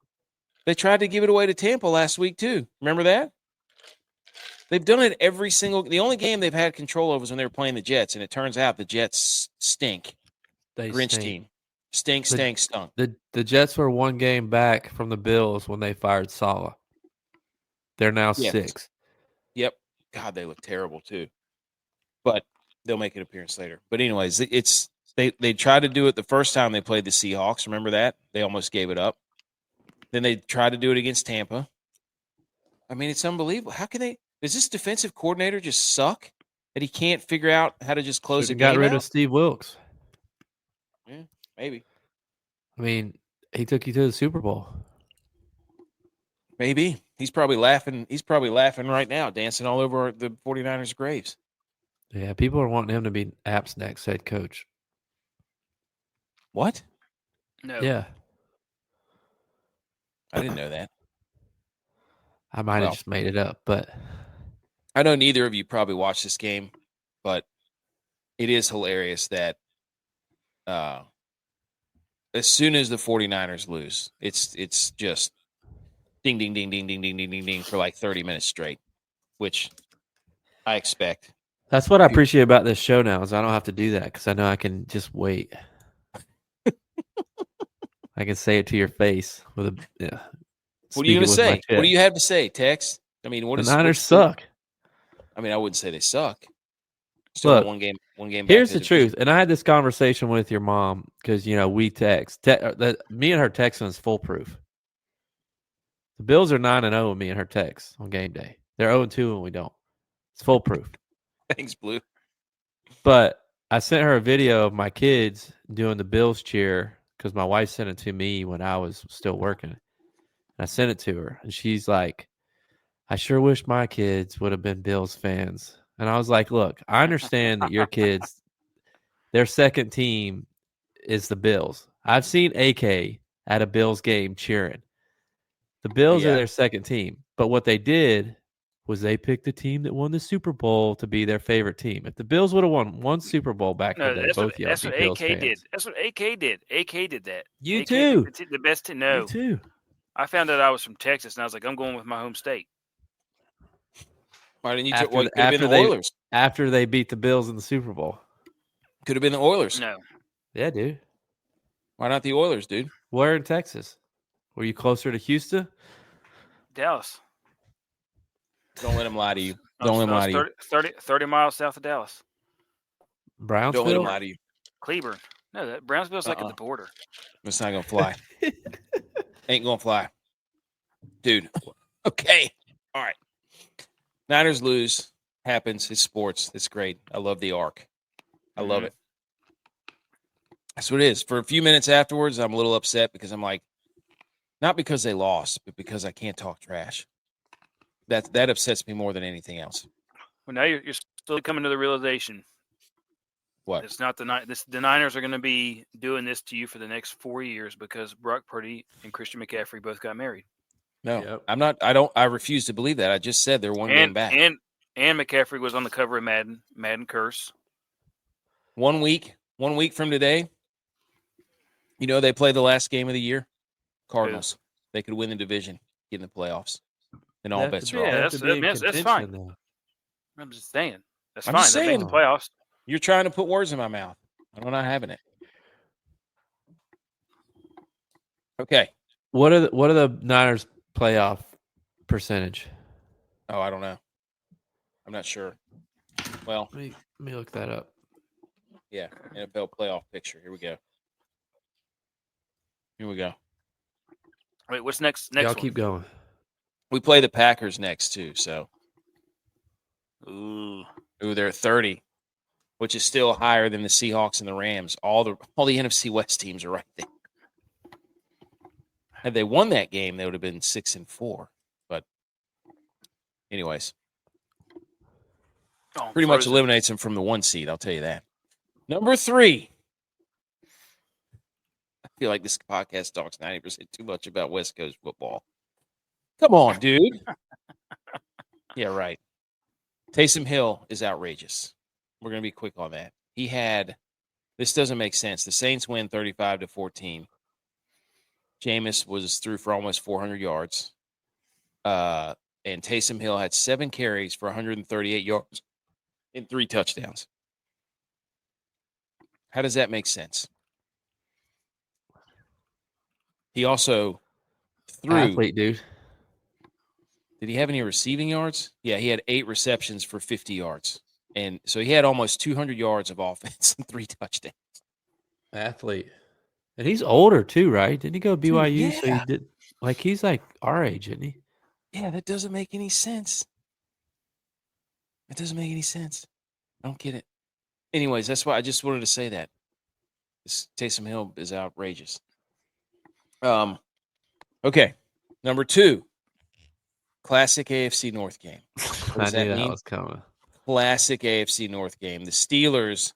They tried to give it away to Tampa last week too. Remember that? They've done it every single – the only game they've had control over was when they were playing the Jets, and it turns out the Jets stink. They Grinch stink. team. Stunk. The Jets were one game back from the Bills when they fired Saleh. They're now 6. Yep. God, they look terrible too. But they'll make an appearance later. But anyways, they tried to do it the first time they played the Seahawks. Remember that? They almost gave it up. Then they tried to do it against Tampa. I mean, it's unbelievable. How can they – does this defensive coordinator just suck that he can't figure out how to just close a game out? Got rid of Steve Wilkes. Yeah, maybe. I mean, he took you to the Super Bowl. Maybe. He's probably laughing. He's probably laughing right now, dancing all over the 49ers' graves. Yeah, people are wanting him to be App's next head coach. What? No. Yeah. I didn't know that. I might have just made it up, but I know neither of you probably watched this game, but it is hilarious that as soon as the 49ers lose, it's just ding, ding, ding, ding, ding, ding, ding, ding, ding for like 30 minutes straight, which I expect. That's what I appreciate about this show now is I don't have to do that because I know I can just wait. I can say it to your face with a What are you going to say? What do you have to say, Tex? I mean, the Niners suck. I mean, I wouldn't say they suck. Still Look, one game. Here's the truth, and I had this conversation with your mom because we text. Me and her texting is foolproof. The Bills are 9-0 with me and her text on game day. They're 0-2 when we don't. It's foolproof. Thanks, Blue. But I sent her a video of my kids doing the Bills cheer because my wife sent it to me when I was still working. And I sent it to her, and she's like, I sure wish my kids would have been Bills fans. And I was like, look, I understand that your kids, their second team is the Bills. I've seen AK at a Bills game cheering. The Bills are their second team. But what they did was they picked the team that won the Super Bowl to be their favorite team. If the Bills would have won one Super Bowl back in the day, both y'all that's what Bills AK fans. did. That's what AK did. AK did that. You AK too. The best to know. You too. I found out I was from Texas, and I was like, I'm going with my home state. Why didn't you? Could have been the Oilers after they beat the Bills in the Super Bowl. Could have been the Oilers. No. Yeah, dude. Why not the Oilers, dude? Where in Texas? Were you closer to Houston? Dallas. Don't let him lie to you. Don't let him lie to you. 30 miles south of Dallas. Brownsville? Don't let him lie to you. Cleburne. No, Brownsville's like at the border. It's not going to fly. Ain't going to fly. Dude. Okay. All right. Niners lose. Happens. It's sports. It's great. I love the arc. I love it. That's what it is. For a few minutes afterwards, I'm a little upset because I'm like, not because they lost, but because I can't talk trash. That upsets me more than anything else. Well, now you're still coming to the realization. What? It's not the Niners are going to be doing this to you for the next 4 years because Brock Purdy and Christian McCaffrey both got married. No, I'm not. I refuse to believe that. I just said they're one game back. And McCaffrey was on the cover of Madden Curse. 1 week from today, they play the last game of the year. Cardinals. They could win the division, get in the playoffs, and all bets are off. That's fine. Though. I'm just saying. That's fine. Just saying, they make the playoffs. You're trying to put words in my mouth. I'm not having it. Okay. What are the Niners playoff percentage? Oh, I don't know. I'm not sure. Well, let me look that up. Yeah, NFL playoff picture. Here we go. Wait, what's next? Y'all keep going. We play the Packers next too. So, ooh, they're 30, which is still higher than the Seahawks and the Rams. All the NFC West teams are right there. Had they won that game, they would have been 6-4. But, anyways, pretty much eliminates them from the 1 seed. I'll tell you that. Number 3. I feel like this podcast talks 90% too much about West Coast football. Come on, dude. Yeah, right. Taysom Hill is outrageous. We're going to be quick on that. This doesn't make sense. The Saints win 35-14. Jameis was through for almost 400 yards. And Taysom Hill had 7 carries for 138 yards and 3 touchdowns. How does that make sense? He also threw. Athlete, dude. Did he have any receiving yards? Yeah, he had 8 receptions for 50 yards. And so he had almost 200 yards of offense and 3 touchdowns. Athlete. And he's older too, right? Didn't he go to BYU? Dude, yeah. So he did. He's like our age, isn't he? Yeah, that doesn't make any sense. It doesn't make any sense. I don't get it. Anyways, that's why I just wanted to say that. This Taysom Hill is outrageous. Okay. Number 2. Classic AFC North game. What does I knew that mean? Was coming. Classic AFC North game. The Steelers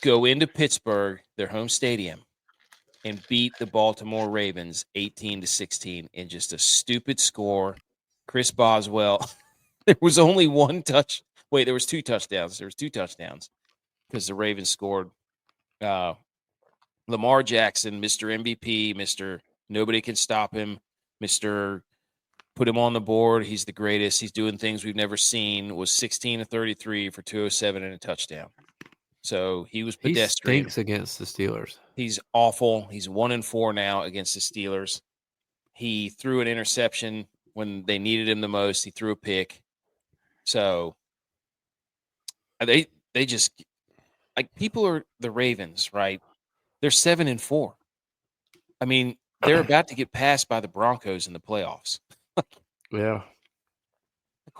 go into Pittsburgh, their home stadium, and beat the Baltimore Ravens 18-16 in just a stupid score. Chris Boswell. There was only 1 touch. Wait, there was 2 touchdowns. There was 2 touchdowns because the Ravens scored. Lamar Jackson, Mr. MVP, Mr. Nobody can stop him, Mr. Put him on the board. He's the greatest. He's doing things we've never seen. Was 16-33 for 207 and a touchdown. So he was pedestrian. He stinks against the Steelers. He's awful. He's 1-4 now against the Steelers. He threw an interception when they needed him the most. He threw a pick. So they just people are the Ravens, right? They're 7-4. I mean, they're about to get passed by the Broncos in the playoffs. Yeah.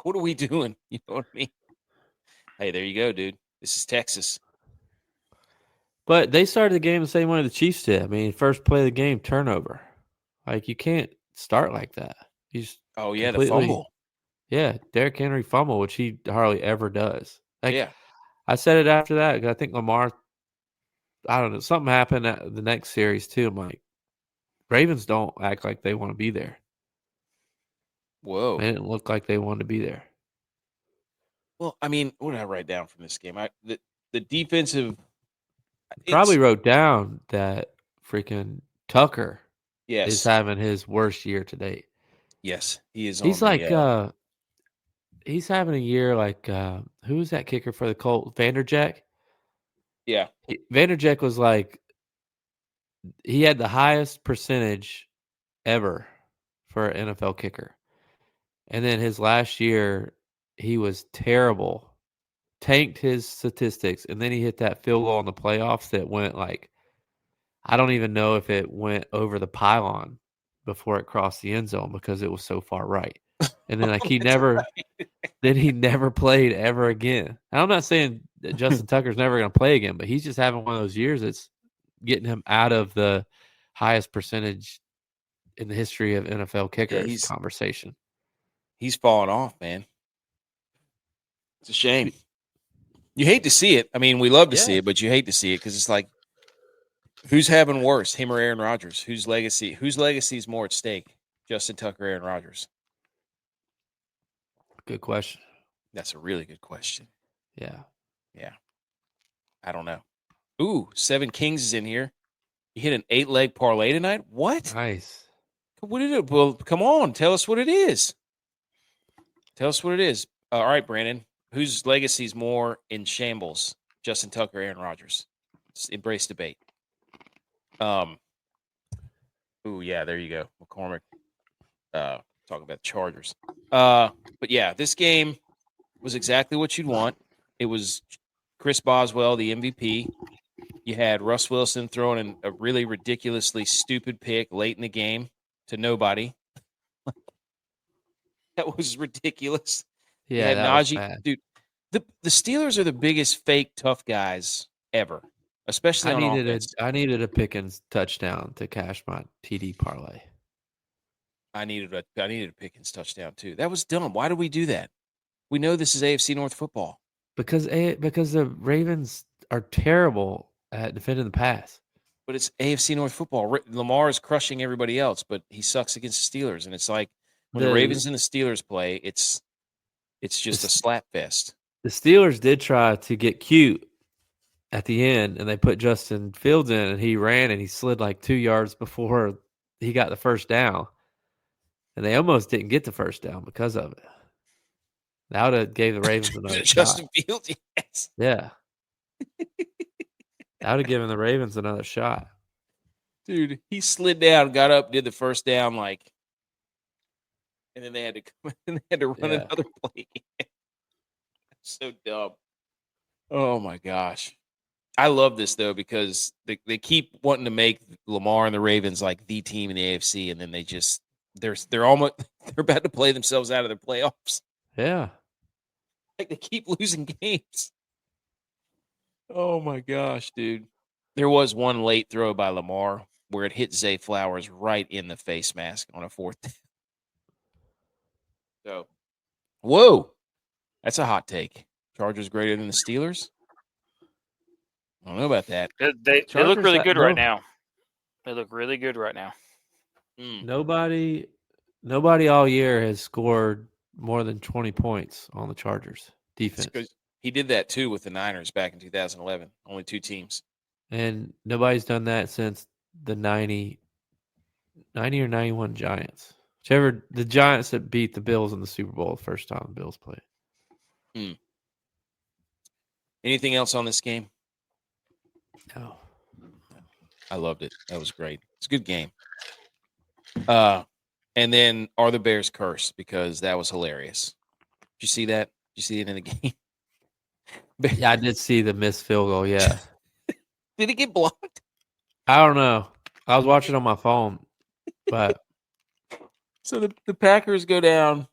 What are we doing? You know what I mean? Hey, there you go, dude. This is Texas. But they started the game the same way the Chiefs did. I mean, first play of the game, turnover. You can't start like that. The fumble. Yeah, Derrick Henry fumble, which he hardly ever does. Yeah. I said it after that. I think Lamar, I don't know, something happened at the next series too. I'm like, Ravens don't act like they want to be there. Whoa. They didn't look like they wanted to be there. Well, I mean, what did I write down from this game? The defensive. Probably wrote down that freaking Tucker is having his worst year to date. Yes, he is. He's he's having a year like who was that kicker for the Colts? Vanderjack. Yeah, Vanderjack was he had the highest percentage ever for an NFL kicker, and then his last year he was terrible. Tanked his statistics, and then he hit that field goal in the playoffs that went I don't even know if it went over the pylon before it crossed the end zone because it was so far right. And then he never played ever again. And I'm not saying that Justin Tucker's never going to play again, but he's just having one of those years that's getting him out of the highest percentage in the history of NFL kickers conversation. He's falling off, man. It's a shame. You hate to see it. I mean, we love to see it, but you hate to see it because it's like, who's having worse, him or Aaron Rodgers? Whose legacy is more at stake? Justin Tucker, Aaron Rodgers. Good question. That's a really good question. Yeah. I don't know. Ooh, 7 Kings is in here. You hit an 8-leg parlay tonight? What? Nice. What did it? Well, come on. Tell us what it is. All right, Brandon. Whose legacy is more in shambles? Justin Tucker, Aaron Rodgers. Embrace debate. Ooh, yeah, there you go. McCormick. Talking about the Chargers. But yeah, this game was exactly what you'd want. It was Chris Boswell, the MVP. You had Russ Wilson throwing in a really ridiculously stupid pick late in the game to nobody. That was ridiculous. Yeah, you had that was Najee. bad. Dude, the Steelers are the biggest fake tough guys ever, especially on offense. I needed a Pickens touchdown to cash my TD parlay. I needed a Pickens touchdown too. That was dumb. Why do we do that? We know this is AFC North football. Because the Ravens are terrible at defending the pass. But it's AFC North football. Lamar is crushing everybody else, but he sucks against the Steelers. And it's like when the Ravens and the Steelers play, it's just a slap fest. The Steelers did try to get cute at the end, and they put Justin Fields in, and he ran, and he slid like 2 yards before he got the first down. And they almost didn't get the first down because of it. That would have gave the Ravens another shot. Justin Fields, yes. Yeah. That would have given the Ravens another shot. Dude, he slid down, got up, did the first down, and then they had to come and they had to run another play. So dumb. Oh my gosh. I love this though because they keep wanting to make Lamar and the Ravens like the team in the AFC, and then they're almost they're about to play themselves out of their playoffs. Yeah. Like they keep losing games. Oh my gosh, dude. There was one late throw by Lamar where it hit Zay Flowers right in the face mask on a 4th down. So, whoa. That's a hot take. Chargers greater than the Steelers? I don't know about that. They look really good right now. They look really good right now. Nobody all year has scored more than 20 points on the Chargers defense. He did that too with the Niners back in 2011. Only 2 teams. And nobody's done that since the 90 or 91 Giants. Whichever the Giants that beat the Bills in the Super Bowl the first time the Bills played. Anything else on this game? No. I loved it. That was great. It's a good game. And then are the Bears cursed? Because that was hilarious. Did you see that? Did you see it in the game? Yeah, I did see the missed field goal, yeah. Did it get blocked? I don't know. I was watching on my phone, but so the Packers go down.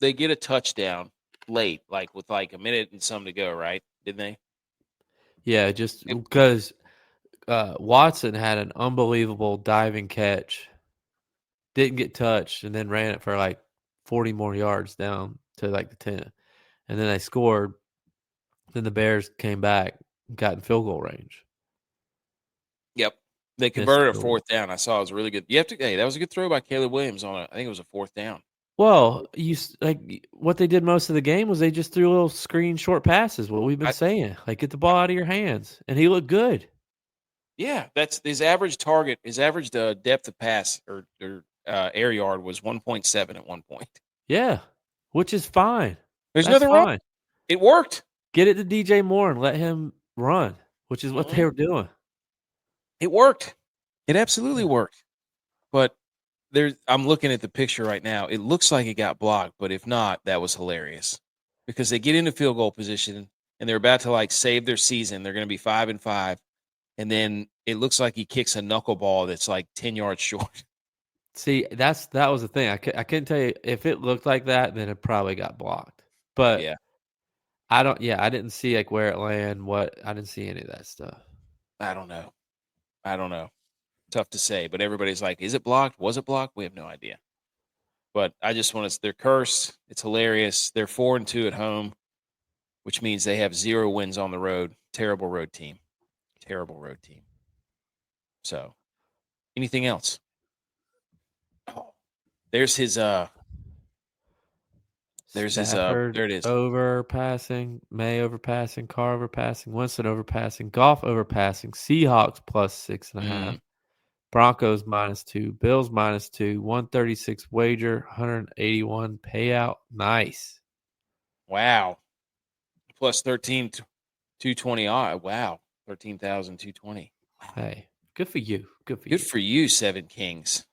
They get a touchdown late, with a minute and some to go, right? Didn't they? Yeah, just because Watson had an unbelievable diving catch, didn't get touched, and then ran it for 40 more yards down to the 10. And then they scored. Then the Bears came back, got in field goal range. Yep. They converted a 4th down. I saw it was really good. That was a good throw by Caleb Williams I think it was a 4th down. Well, what they did most of the game was they just threw little screen short passes. What we've been saying, get the ball out of your hands, and he looked good. Yeah, that's his average target. His average depth of pass or air yard was 1.7 at one point. Yeah, which is fine. There's nothing wrong. It worked. Get it to DJ Moore and let him run, which is what they were doing. It worked. It absolutely worked. But I'm looking at the picture right now. It looks like it got blocked, but if not, that was hilarious. Because they get into field goal position and they're about to save their season. They're going to be 5-5. And then it looks like he kicks a knuckleball that's 10 yards short. See, that was the thing. I couldn't tell you if it looked like that, then it probably got blocked. But yeah. I didn't see where it landed, I didn't see any of that stuff. I don't know. Tough to say, but everybody's like, is it blocked? Was it blocked? We have no idea. But I just want to, they're cursed. It's hilarious. They're 4-2 at home, which means they have 0 wins on the road. Terrible road team. So, anything else? Oh, There's his there it is. Overpassing, May overpassing, Carr overpassing, Winston overpassing, Goff overpassing, Seahawks plus 6.5, Broncos -2, Bills -2, 136 wager, 181 payout. Nice. Wow. Plus 13, 220 odd. Wow. 13,220. Hey, good for you. Good for you, Seven Kings.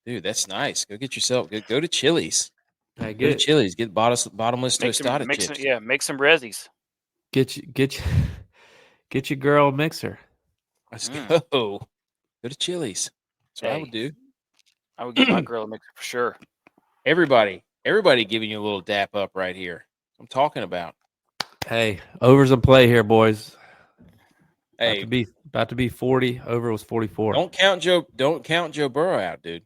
Dude, that's nice. Go get yourself. Go to Chili's. Hey, go to Chili's. Get bottomless tostada chips. Make some Rezzies. Get your girl a mixer. Let's go. Go to Chili's. That's what I would do. I would get my girl a mixer for sure. Everybody giving you a little dap up right here. I'm talking about. Hey, overs in play here, boys. Hey, about to be 40. Over was 44. Don't count Joe Burrow out, dude.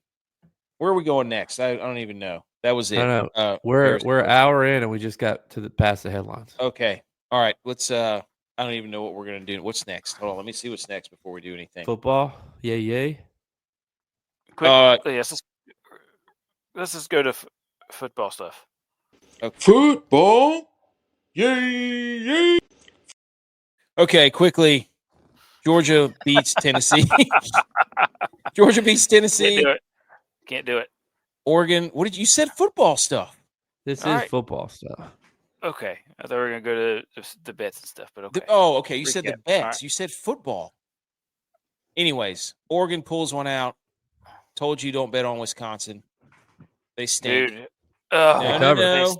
Where are we going next? I don't even know. That was it. I know. We're an hour in and we just got past the headlines. Okay. All right. Let's I don't even know what we're gonna do. What's next? Hold on, let me see what's next before we do anything. Football. Yay. Quickly, let's just go to football stuff. Okay. Football. Yay. Okay, quickly. Georgia beats Tennessee. Georgia beats Tennessee. Can't do it. Oregon. What did you said? Football stuff. This is football stuff. Okay, I thought we were gonna go to the bets and stuff, but okay. Okay. You said the bets. Right. You said football. Anyways, Oregon pulls one out. Told you don't bet on Wisconsin. They stink. Dude. No.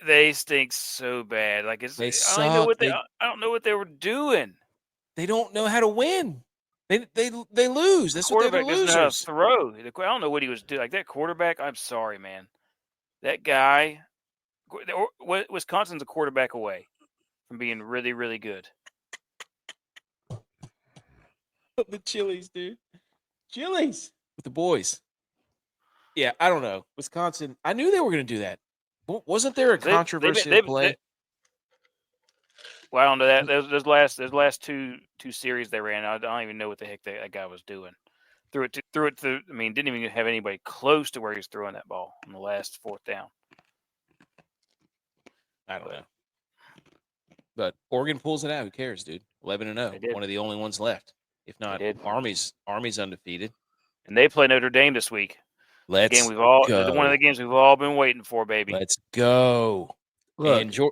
They stink so bad. Like they suck. I don't know what they were doing. They don't know how to win. They lose. That's what they're losers. Doesn't know how to throw. I don't know what he was doing. Like that quarterback. I'm sorry, man. That guy. Wisconsin's a quarterback away from being really, really good. The Chili's, dude. Chili's with the boys. Yeah, I don't know. Wisconsin. I knew they were going to do that. Wasn't there a controversial play? Well, I don't know that. Those last two series they ran, I don't even know what the heck that guy was doing. Threw it to. I mean, didn't even have anybody close to where he was throwing that ball on the last fourth down. I don't know. But Oregon pulls it out. Who cares, dude? 11-0. One of the only ones left. If not, Army's undefeated. And they play Notre Dame this week. Let's go. One of the games we've all been waiting for, baby. Let's go. Look, and go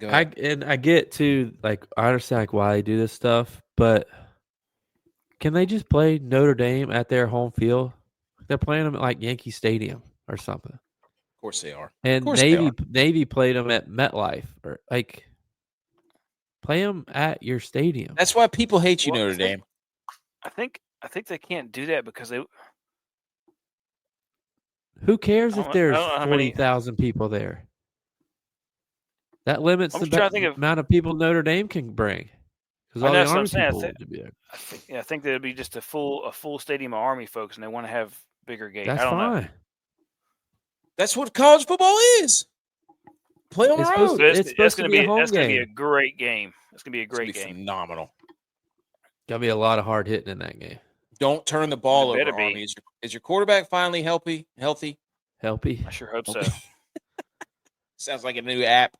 ahead. I get to, like, I understand like why they do this stuff, but can they just play Notre Dame at their home field? They're playing them at like Yankee Stadium or something. Of course they are. And Navy played them at MetLife, or like play them at your stadium. That's why people hate you, Notre Dame. I think they can't do that because they. Who cares if there's 40,000 people there? That limits the amount of people Notre Dame can bring. Because all the Army people would be there. I think there'd be just a full stadium of Army folks, and they want to have bigger games. That's fine. Know. That's what college football is. Play on the road. It's supposed to be a home game. That's going to be a great game. It's going to be a great game. Phenomenal. Got to be a lot of hard hitting in that game. Don't turn the ball over, Army. Is your quarterback finally healthy? Healthy? I sure hope so. Sounds like a new app.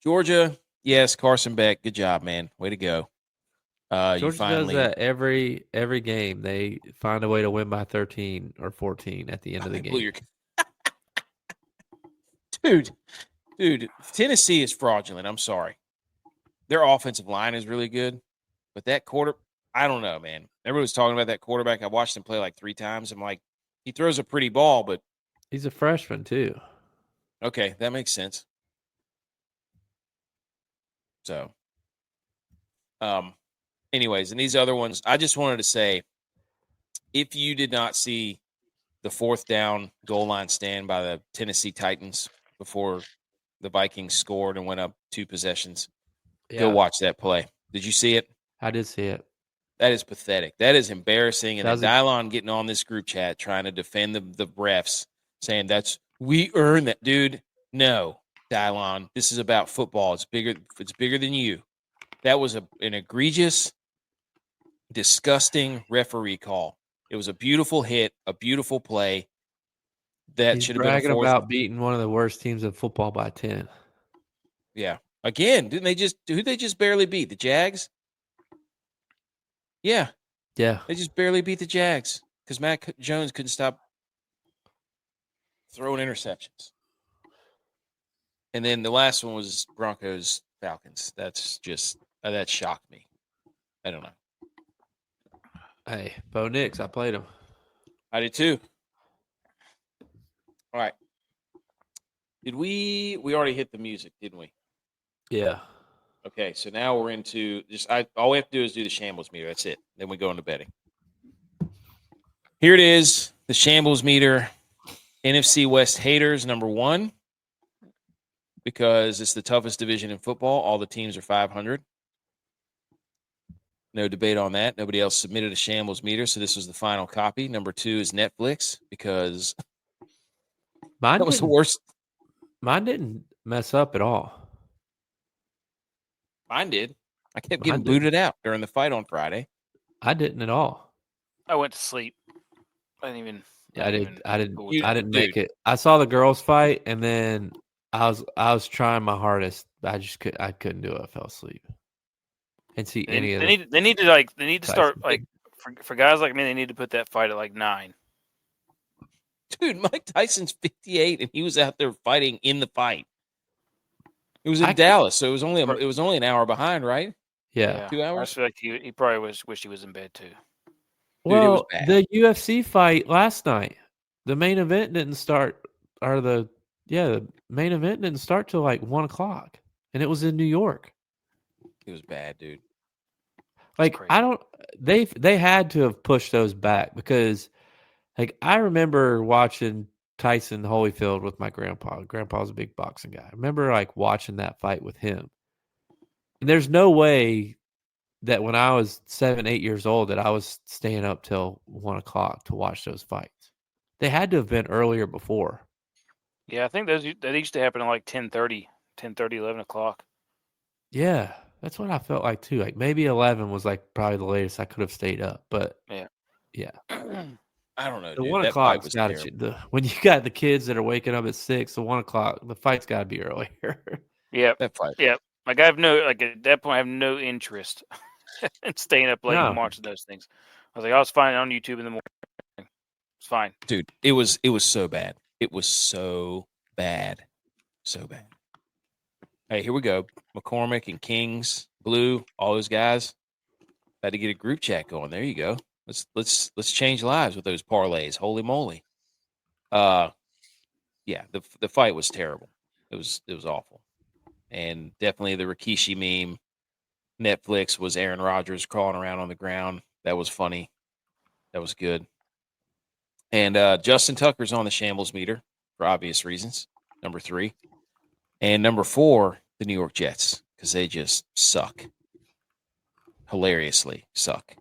Georgia, yes, Carson Beck. Good job, man. Way to go. Georgia does that every game. They find a way to win by 13 or 14 at the end of the game. Dude, Tennessee is fraudulent. I'm sorry. Their offensive line is really good, but that I don't know, man. Everybody's talking about that quarterback. I watched him play like 3 times. I'm like, he throws a pretty ball, but he's a freshman too. Okay, that makes sense. So, anyways, and these other ones, I just wanted to say, if you did not see the 4th down goal line stand by the Tennessee Titans before the Vikings scored and went up 2 possessions, go watch that play. Did you see it? I did see it. That is pathetic. That is embarrassing. And DYLON getting on this group chat trying to defend the refs, saying we earned that. Dude, no, DYLON. This is about football. It's bigger than you. That was an egregious, disgusting referee call. It was a beautiful hit, a beautiful play. That should have been a bragging fourth. about beating one of the worst teams in football by 10. Yeah. Again, who'd they just barely beat? The Jags? Yeah. Yeah. They just barely beat the Jags because Mac Jones couldn't stop throwing interceptions. And then the last one was Broncos Falcons. That's just that shocked me. I don't know. Hey, Bo Nix, I played him. I did too. All right. Did we already hit the music, didn't we? Yeah. Okay, so now we're into all we have to do is do the shambles meter. That's it. Then we go into betting. Here it is, the shambles meter. NFC West haters, number 1, because it's the toughest division in football. All the teams are 500. No debate on that. Nobody else submitted a shambles meter, so this was the final copy. Number 2 is Netflix, because that was the worst. Mine didn't mess up at all. Mine did. I kept getting booted out during the fight on Friday. I didn't at all. I went to sleep. I didn't make it. I saw the girls fight, and then I was trying my hardest. I couldn't do it. I fell asleep. And see any of them. They need to start like for guys like me. They need to put that fight at like 9. Dude, Mike Tyson's 58, and he was out there fighting in the fight. It was in Dallas, so it was only an hour behind, right? Yeah. 2 hours. I feel like he probably wished he was in bed too. Well, dude, the UFC fight last night, the main event didn't start, the main event didn't start till like 1:00, and it was in New York. It was bad, dude. Like they had to have pushed those back, because like I remember watching Tyson Holyfield with my grandpa. Grandpa's a big boxing guy. I remember like watching that fight with him. And there's no way that when I was 7, 8 years old that I was staying up till 1:00 to watch those fights. They had to have been earlier before. Yeah, I think that used to happen at like 10:30, 11 o'clock. Yeah, that's what I felt like too. Like maybe 11 was like probably the latest I could have stayed up. But yeah. I don't know. The dude. 1:00's got it. When you got the kids that are waking up at 6, the 1:00, the fight's got to be earlier. Yeah, that fight. Yeah, like at that point I have no interest in staying up late and watching those things. I was like, I was fine on YouTube in the morning. It's fine, dude. It was so bad. It was so bad, so bad. Hey, here we go. McCormick and Kings, Blue, all those guys. Had to get a group chat going. There you go. Let's change lives with those parlays. Holy moly. Yeah, the fight was terrible. It was awful. And definitely the Rikishi meme. Netflix was Aaron Rodgers crawling around on the ground. That was funny. That was good. And Justin Tucker's on the shambles meter for obvious reasons. Number 3. And number 4, the New York Jets, because they just suck. Hilariously suck.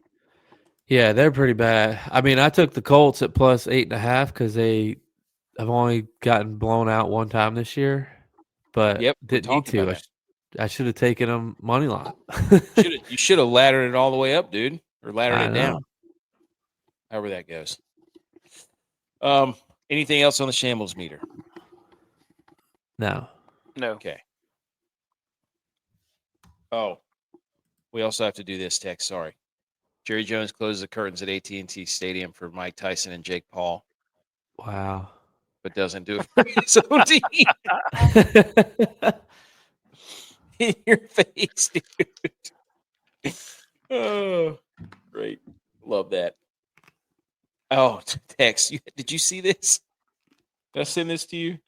Yeah, they're pretty bad. I mean, I took the Colts at plus 8.5 because they have only gotten blown out one time this year. But didn't need to. I should have taken them money line. You should have laddered it all the way up, dude, or laddered it down. However that goes. Anything else on the shambles meter? No. Okay. Oh, we also have to do this text. Sorry. Jerry Jones closes the curtains at AT&T Stadium for Mike Tyson and Jake Paul. Wow. But doesn't do it for his own team. In your face, dude. Oh, great. Love that. Oh, text. Did you see this? Did I send this to you?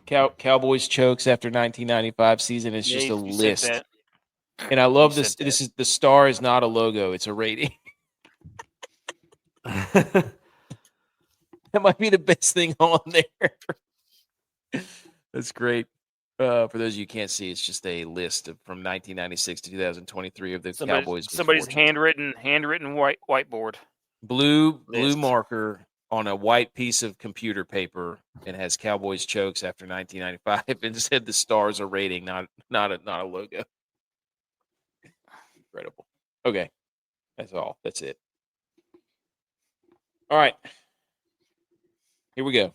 Cowboys chokes after 1995 season. It's just a list. And I love this. This is the star is not a logo. It's a rating. That might be the best thing on there. That's great. For those of you who can't see, it's just a list from 1996 to 2023 of the Cowboys. Somebody's handwritten whiteboard. Blue marker on a white piece of computer paper, and has Cowboys chokes after 1995, and said the stars are rating, not a logo. Incredible. Okay, that's all. That's it. All right. Here we go.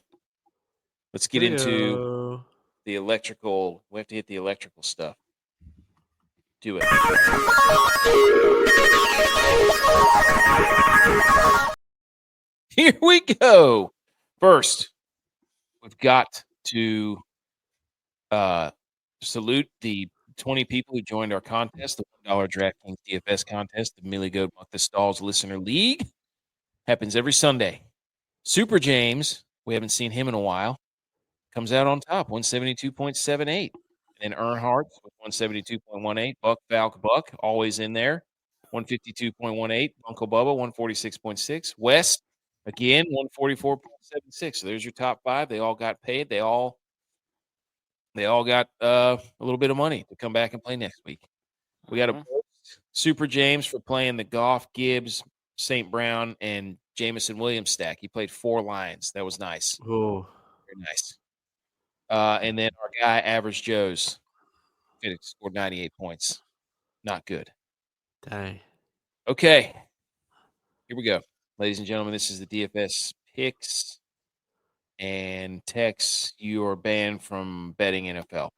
Let's get into the electrical. We have to hit the electrical stuff. Do it. Here we go. First, we've got to salute the 20 people who joined our contest, the $1 DraftKings DFS contest, the Millie Goat Muck the Stalls Listener League. Happens every Sunday. Super James, we haven't seen him in a while, comes out on top, 172.78. And then Earnhardt with 172.18. Buck Falk Buck, always in there, 152.18. Uncle Bubba, 146.6. West, again, 144.76. So there's your top 5. They all got paid. They all got a little bit of money to come back and play next week. We got a post Super James for playing the Goff, Gibbs, St. Brown, and Jameson Williams stack. He played 4 lines. That was nice. Oh, very nice. And then our guy, Average Joe's, scored 98 points. Not good. dang. Okay. Here we go. Ladies and gentlemen, this is the DFS picks. And Tex, you are banned from betting NFL.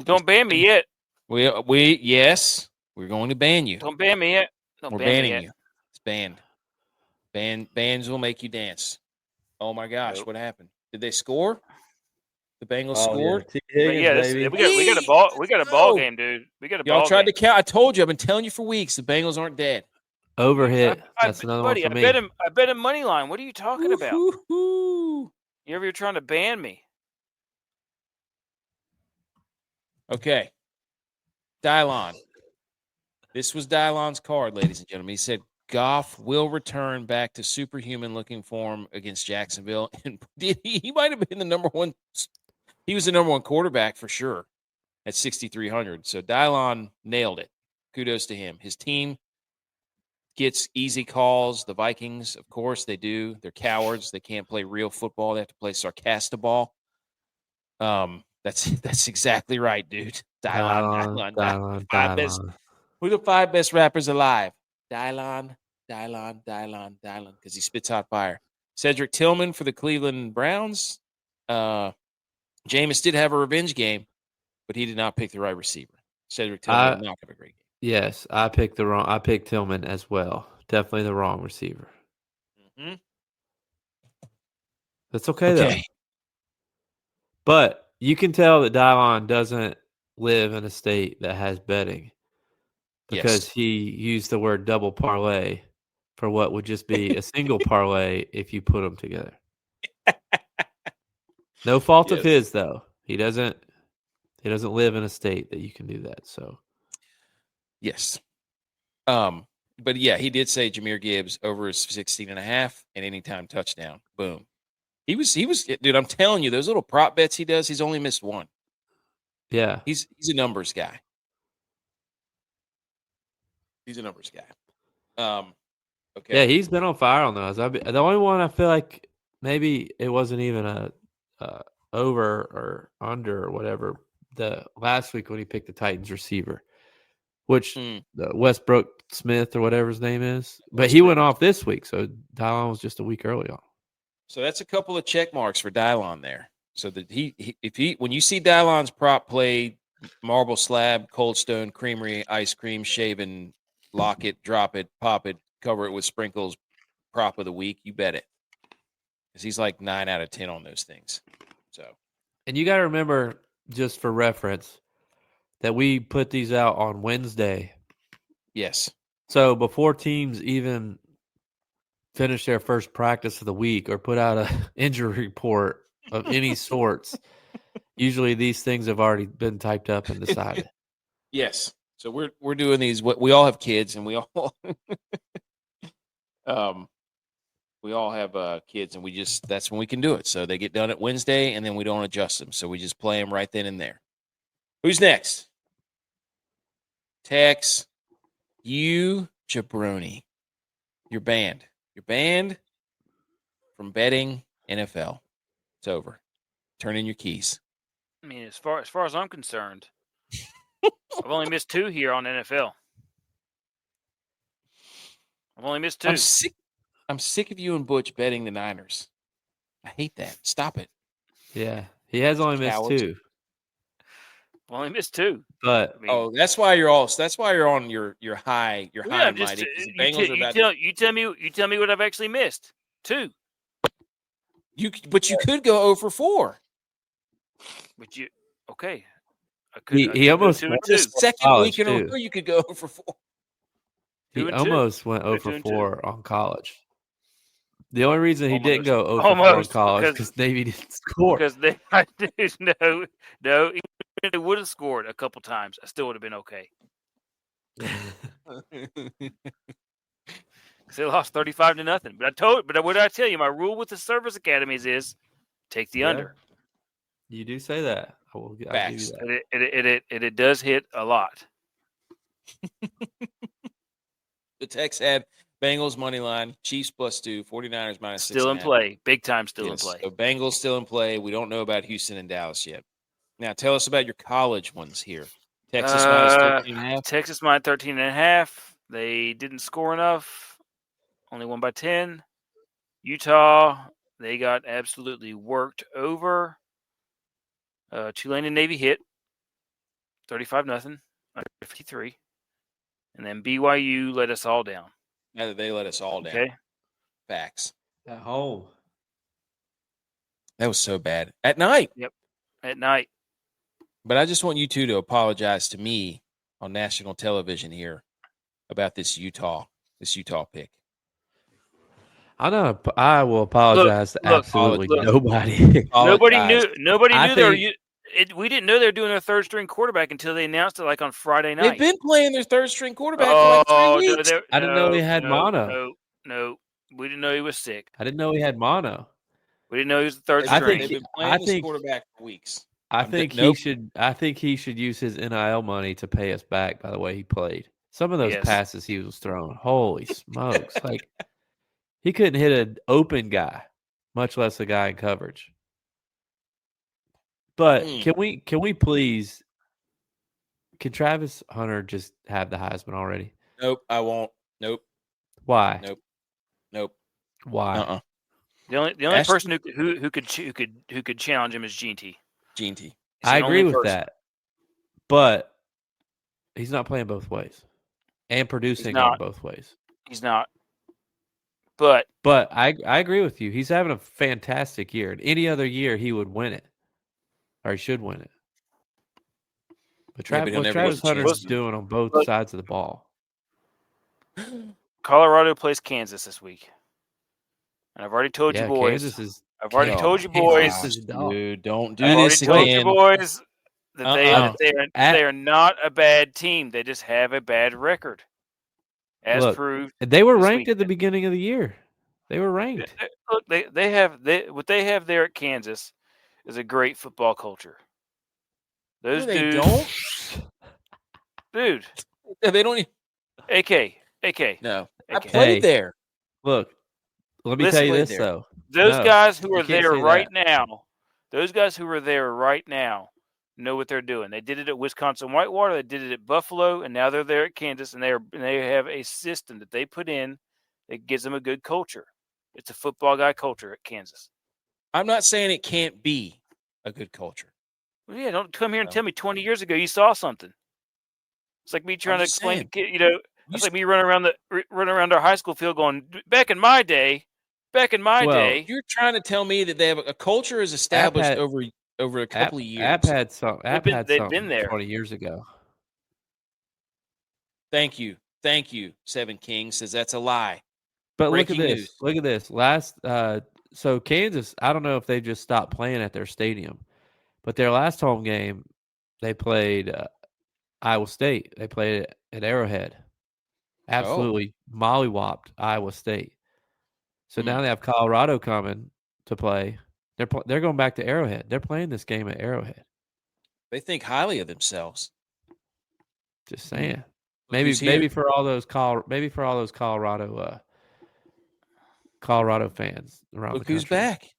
Don't ban me yet. Yes, we're going to ban you. Don't ban me yet. We're banning you. It's banned. Bans will make you dance. Oh my gosh, What happened? Did they score? The Bengals scored. Yeah, we got a ball game, dude. We got a ball game. Y'all tried to count. I told you. I've been telling you for weeks. The Bengals aren't dead. Overhit. That's another one for me. I bet him money line. What are you talking about? Woo-hoo-hoo. You're trying to ban me. Okay. DYLON. This was DYLON's card, ladies and gentlemen. He said Goff will return back to superhuman-looking form against Jacksonville. And he might have been the number one. He was the number one quarterback for sure at 6,300. So DYLON nailed it. Kudos to him. His team gets easy calls. The Vikings, of course, they do. They're cowards. They can't play real football. They have to play sarcastaball. That's exactly right, dude. DYLON. Who are the 5 best rappers alive? DYLON, because he spits hot fire. Cedric Tillman for the Cleveland Browns. Jameis did have a revenge game, but he did not pick the right receiver. Cedric Tillman did not have a great game. Yes, I picked Tillman as well. Definitely the wrong receiver. Mm-hmm. That's okay, though. But you can tell that DYLON doesn't live in a state that has betting because he used the word double parlay for what would just be a single parlay if you put them together. No fault of his, though. He doesn't live in a state that you can do that. So, yes. But yeah, he did say Jahmyr Gibbs over his 16.5 and anytime touchdown. Boom. He was, dude, I'm telling you, those little prop bets he does, he's only missed one. Yeah. He's a numbers guy. Okay. Yeah, he's been on fire on those. The only one I feel like maybe it wasn't even a over or under or whatever. The last week when he picked the Titans receiver, which Westbrook Smith or whatever his name is, but he went off this week, so DYLON was just a week early on. So that's a couple of check marks for DYLON there. So that when you see DYLON's prop play, marble slab, Cold Stone Creamery, ice cream, shaven, lock it, drop it, pop it, cover it with sprinkles, prop of the week, you bet it. Because he's like 9 out of 10 on those things. So, and you got to remember, just for reference, that we put these out on Wednesday. Yes. So before teams even finish their first practice of the week or put out an injury report of any sorts, usually these things have already been typed up and decided. Yes. So we're doing these. We all have kids, and we all we all have kids, and that's when we can do it. So they get done at Wednesday, and then we don't adjust them. So we just play them right then and there. Who's next? Tex, you jabroni. You're banned. You're banned from betting NFL. It's over. Turn in your keys. I mean, as far as I'm concerned, I've only missed 2 here on NFL. I've only missed 2. I'm sick of you and Butch betting the Niners. I hate that. Stop it. Yeah, he has only missed 2. I've only missed 2. But that's why you're on your high and mighty. You tell me what I've actually missed. 2. But you could go 0 for 4. But okay. He almost went the second week in a row. You could go 0 for 4. He almost went 0 for 4 on college. The only reason he didn't go 0 for 4 on college because Navy didn't score. Because no, they would have scored a couple times. I still would have been okay. Because they lost 35-0. But what did I tell you? My rule with the service academies is take the under. You do say that. I'll give you that. It does hit a lot. The text had Bengals money line, Chiefs +2, 49ers -6. Still in play. Big time still in play. So Bengals still in play. We don't know about Houston and Dallas yet. Now tell us about your college ones here. Texas -13.5. Texas -13.5. They didn't score enough. Only won by 10. Utah, they got absolutely worked over. Tulane and Navy hit 35-0, 53. And then BYU let us all down. Now that they let us all down. Okay. Facts. At home. That was so bad. At night. Yep. At night. But I just want you two to apologize to me on national television here about this Utah pick. I know. I will apologize to absolutely nobody. Nobody knew. We didn't know they were doing their third string quarterback until they announced it like on Friday night. They've been playing their third string quarterback for like 3 weeks. I didn't know he had mono. No, we didn't know he was sick. I didn't know he had mono. We didn't know he was the third string. They've been playing this quarterback for weeks. I think he should use his NIL money to pay us back by the way he played. Some of those passes he was throwing, holy smokes! Like he couldn't hit an open guy, much less a guy in coverage. But can we please? Can Travis Hunter just have the Heisman already? Nope, I won't. Nope. Why? Nope. Why? The only person who could challenge him is Gene T. I agree with that, but he's not playing both ways and producing on both ways. He's not. But I agree with you. He's having a fantastic year. In any other year, he would win it, or he should win it. But what Travis Hunter's doing on both sides of the ball. Colorado plays Kansas this week, and I've already told you boys. I've already told you boys, dude, don't do this again. I've already told you boys that they are not a bad team. They just have a bad record, proved. They were ranked at the beginning of the year. They were ranked. Look, what they have there at Kansas is a great football culture. Those dudes don't, dude. They don't. AK. No, I played there. Look, let me tell you this though. Those guys who are there right now, know what they're doing. They did it at Wisconsin Whitewater. They did it at Buffalo, and now they're there at Kansas, and they have a system that they put in that gives them a good culture. It's a football guy culture at Kansas. I'm not saying it can't be a good culture. Well, yeah, don't come here and tell me 20 years ago you saw something. It's like me trying to explain to kid, it's like me running around our high school field going, back in my day. You're trying to tell me that they have a culture is established over a couple of years. App had something been there 20 years ago. Thank you. Seven Kings says that's a lie. But look at this. So Kansas, I don't know if they just stopped playing at their stadium, but their last home game, they played Iowa State. They played at Arrowhead. Absolutely mollywopped Iowa State. So now they have Colorado coming to play. They're going back to Arrowhead. They're playing this game at Arrowhead. They think highly of themselves. Just saying. Maybe for all those Colorado fans around the country. Who's back?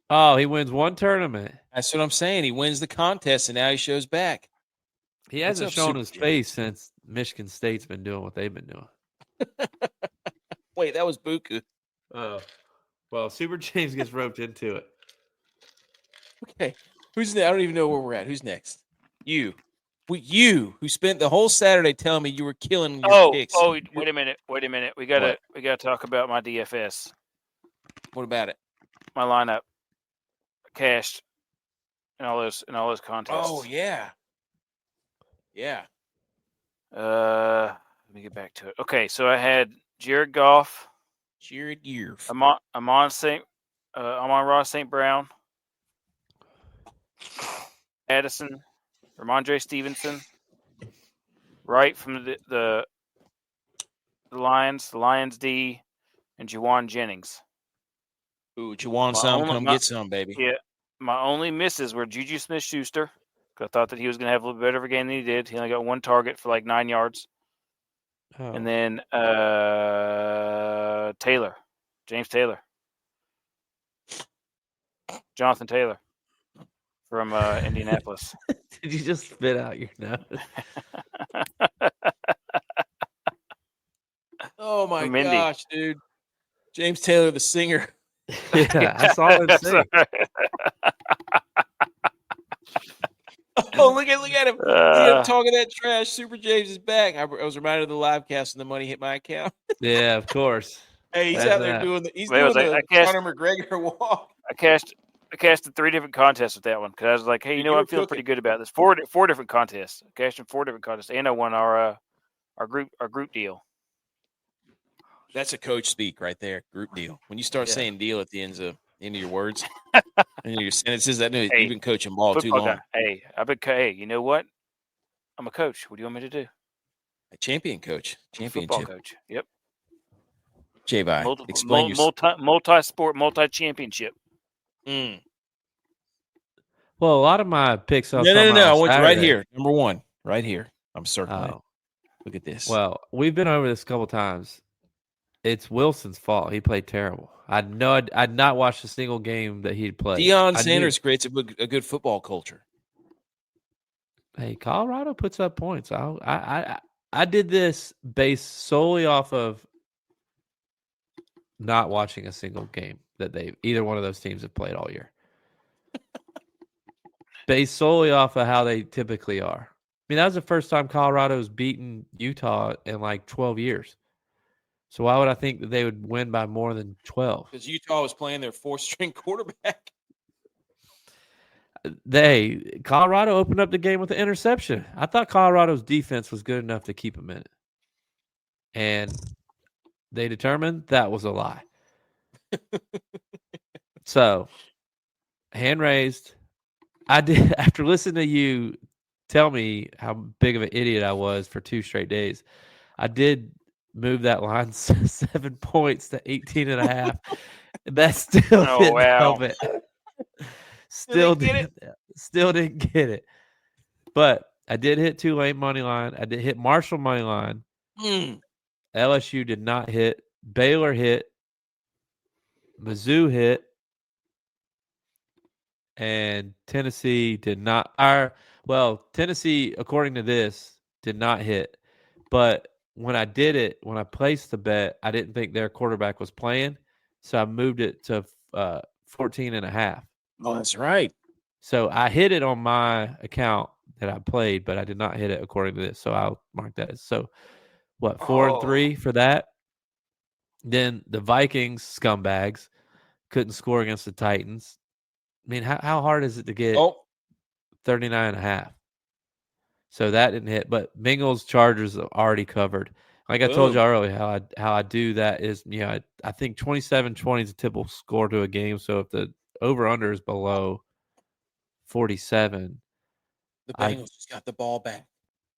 Oh, he wins one tournament. That's what I'm saying. He wins the contest, and now he shows back. He hasn't shown his face since Michigan State's been doing what they've been doing. Wait, that was Buku. Oh, well, Super James gets roped into it. Okay, who's next? I don't even know where we're at. Who's next? You who spent the whole Saturday telling me you were killing your picks. Oh, wait a minute. We gotta talk about my DFS. What about it? My lineup, cashed, and all those contests. Oh yeah. Let me get back to it. Okay, so I had Jared Goff, Amon-Ra St. Brown, Addison, Ramondre Stevenson, right from the Lions D, and Juwan Jennings. Ooh, Juwan, come get some, baby. Yeah, my only misses were Juju Smith-Schuster. I thought that he was going to have a little better of a game than he did. He only got 1 target for like 9 yards. Oh. And then James Taylor, Jonathan Taylor from Indianapolis. Did you just spit out your nose? Oh my gosh, dude! James Taylor, the singer. Yeah, I saw him sing. Oh, look at him! Look at him talking that trash. Super James is back. I was reminded of the live cast and the money hit my account. Yeah, of course. Hey, he's out there doing the Conor McGregor walk. I casted 3 different contests with that one because I was like, hey, I'm feeling pretty good about this. Four different contests. I cashed in 4 different contests, and I won our group deal. That's a coach speak right there. Group deal. When you start saying deal at the end of your words and your sentences, that means you've been coaching ball too long. Hey, hey, you know what? I'm a coach. What do you want me to do? A champion coach. Championship. Football coach. Yep. J-Bye, explain your multi-sport, multi-championship. Mm. Well, a lot of my picks. No. I want you right here. Number 1, right here. I'm circling it. Look at this. Well, we've been over this a couple times. It's Wilson's fault. He played terrible. I'd not watched a single game that he'd played. Deion Sanders creates a good football culture. Hey, Colorado puts up points. I did this based solely off of not watching a single game that either one of those teams have played all year. Based solely off of how they typically are. I mean, that was the first time Colorado's beaten Utah in like 12 years. So why would I think that they would win by more than 12? Because Utah was playing their 4th-string quarterback. Colorado opened up the game with an interception. I thought Colorado's defense was good enough to keep them in it. And they determined that was a lie. So, hand raised. I did, after listening to you tell me how big of an idiot I was for 2 straight days, I did move that line 7 points to 18.5. That still didn't help it. Still didn't get it. But I did hit Tulane money line. I did hit Marshall money line. LSU did not hit. Baylor hit. Mizzou hit. And Tennessee did not. Tennessee, according to this, did not hit. But when I placed the bet, I didn't think their quarterback was playing. So I moved it to 14.5. Oh, that's right. So I hit it on my account that I played, but I did not hit it according to this. So I'll mark that. So what, 4-3 for that? Then the Vikings scumbags couldn't score against the Titans. I mean, how hard is it to get 39.5? So that didn't hit. But Bengals Chargers are already covered. Like I told you earlier, how I do that is, I think 27-20 is a typical score to a game. So if the over-under is below 47, the Bengals just got the ball back.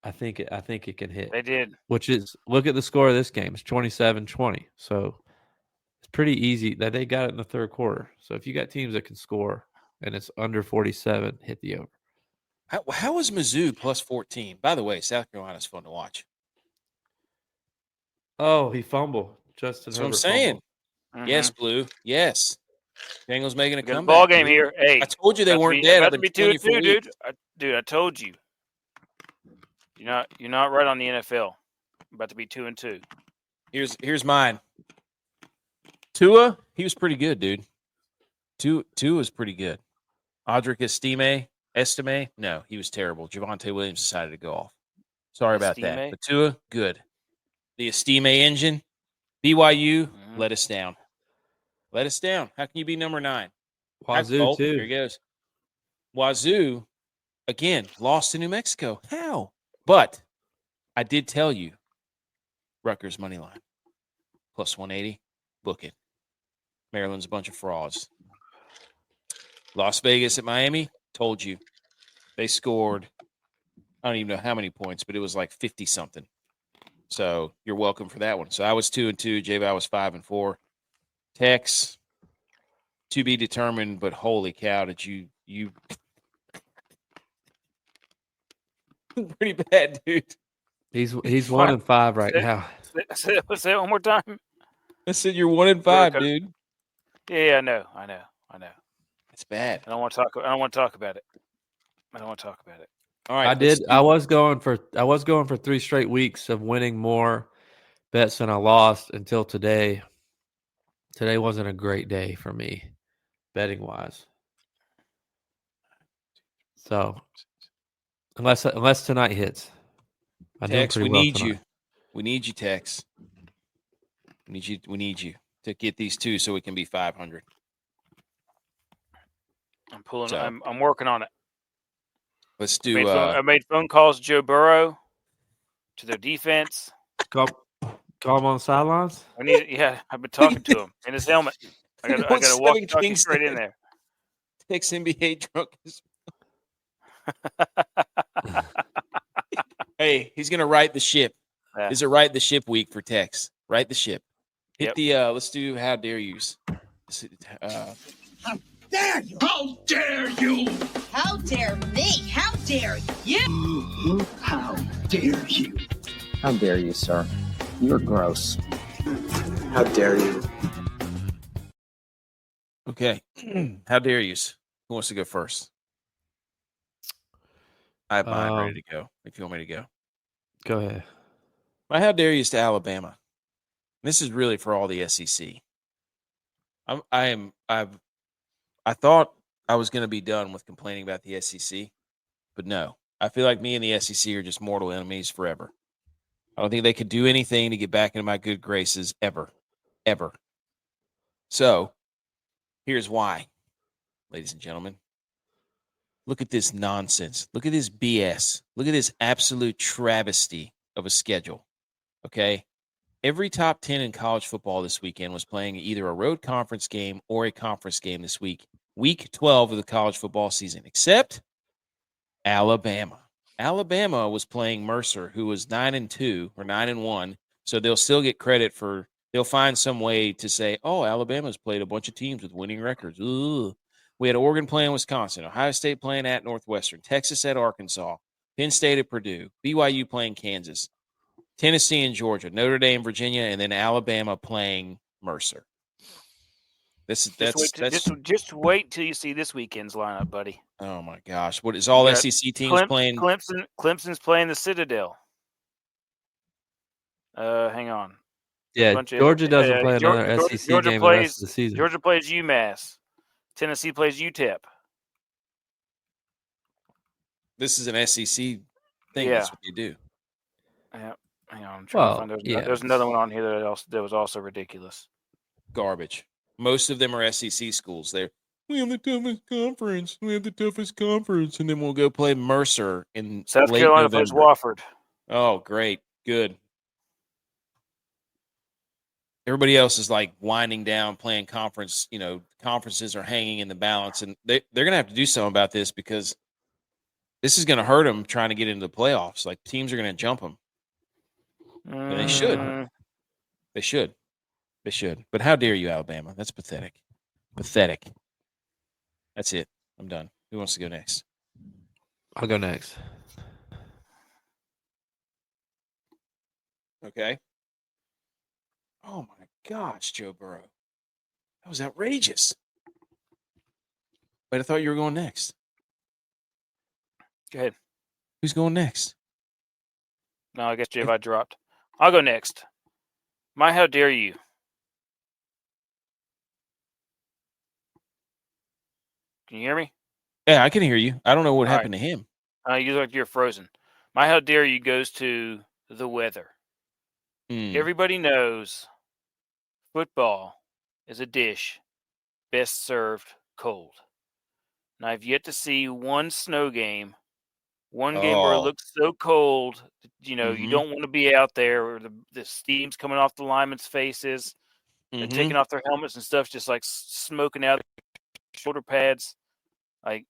I think it can hit. They did. Which is, look at the score of this game. It's 27-20. So it's pretty easy that they got it in the 3rd quarter. So if you got teams that can score and it's under 47, hit the over. How is Mizzou plus 14? By the way, South Carolina's fun to watch. Oh, he fumbled. Justin That's what I'm saying. Mm-hmm. Yes, Blue. Yes. Bengals making a comeback. Ball game here. Hey, I told you they weren't dead. About to be 2-2, dude. I told you. You're not right on the NFL. I'm about to be 2-2. Here's mine. Tua, he was pretty good, dude. Tua was pretty good. Audric Estime, no, he was terrible. Javonte Williams decided to go off. Sorry about that. But Tua, good. The Estime engine, BYU, let us down. Let us down. How can you be number 9? Wazoo, too. Here he goes. Wazoo, again, lost to New Mexico. How? But I did tell you, Rutgers money line, plus 180, book it. Maryland's a bunch of frauds. Las Vegas at Miami, told you. They scored, I don't even know how many points, but it was like 50-something. So you're welcome for that one. So I was 2-2. J-Val was 5-4. Tex, to be determined, but holy cow, did you pretty bad, dude. He's 1-5 right now. Say it one more time. I said you're 1-5, dude. Yeah, I know. It's bad. I don't want to talk about it. All right. I was going for 3 straight weeks of winning more bets than I lost until today. Today wasn't a great day for me, betting wise. So unless tonight hits, Tex, we need you. We need you, Tex. We need you to get these 2 so we can be 500. I'm working on it. Let's do. I made phone calls to Joe Burrow, to their defense. Call him on the sidelines. I've been talking to him in his helmet. I got to walk straight in there. Tex NBA drunk. Hey, he's gonna right the ship. Yeah. Is it right the ship week for Tex? Right the ship. Hit the. Let's do. How dare you? How dare you? How dare you? How dare me? How dare you? How dare you? How dare you, sir? You're gross. How dare you? Okay. How dare you? Who wants to go first? I have mine ready to go. If you want me to go. Go ahead. My how dare you to Alabama. This is really for all the SEC. I thought I was going to be done with complaining about the SEC, but no. I feel like me and the SEC are just mortal enemies forever. I don't think they could do anything to get back into my good graces ever. So, here's why, ladies and gentlemen. Look at this nonsense. Look at this BS. Look at this absolute travesty of a schedule. Okay? Every top 10 in college football this weekend was playing either a road conference game or a conference game this week. Week 12 of the college football season, except Alabama. Alabama was playing Mercer, who was 9-2 or 9-1, so they'll still get credit for – they'll find some way to say, oh, Alabama's played a bunch of teams with winning records. Ugh. We had Oregon playing Wisconsin, Ohio State playing at Northwestern, Texas at Arkansas, Penn State at Purdue, BYU playing Kansas, Tennessee and Georgia, Notre Dame, Virginia, and then Alabama playing Mercer. Just wait till you see this weekend's lineup, buddy. Oh my gosh! What is all SEC teams playing? Clemson's playing the Citadel. Hang on. Yeah, Georgia doesn't play another SEC game the rest of the season. Georgia plays UMass. Tennessee plays UTEP. This is an SEC thing. Yeah. That's what they do. Yeah. Hang on. I'm trying to find there's another one on here that was also ridiculous. Garbage. Most of them are SEC schools. We have the toughest conference. And then we'll go play Mercer in South Carolina plays Wofford. Oh, great. Good. Everybody else is like winding down, playing conference. Conferences are hanging in the balance, and they're going to have to do something about this because this is going to hurt them trying to get into the playoffs. Like teams are going to jump them. And they should. They should. But how dare you, Alabama? That's pathetic. Pathetic. That's it. I'm done. Who wants to go next? I'll go next. Okay. Oh, my gosh, Joe Burrow. That was outrageous. But I thought you were going next. Go ahead. Who's going next? No, I guess J-Vi dropped. I'll go next. My how dare you Can you hear me? Yeah, I can hear you. I don't know what happened to him. You're frozen. My how dare you goes to the weather. Everybody knows football is a dish best served cold. And I've yet to see one snow game, game where it looks so cold, you don't want to be out there, where the steam's coming off the linemen's faces and taking off their helmets and stuff, just like smoking out shoulder pads. Like,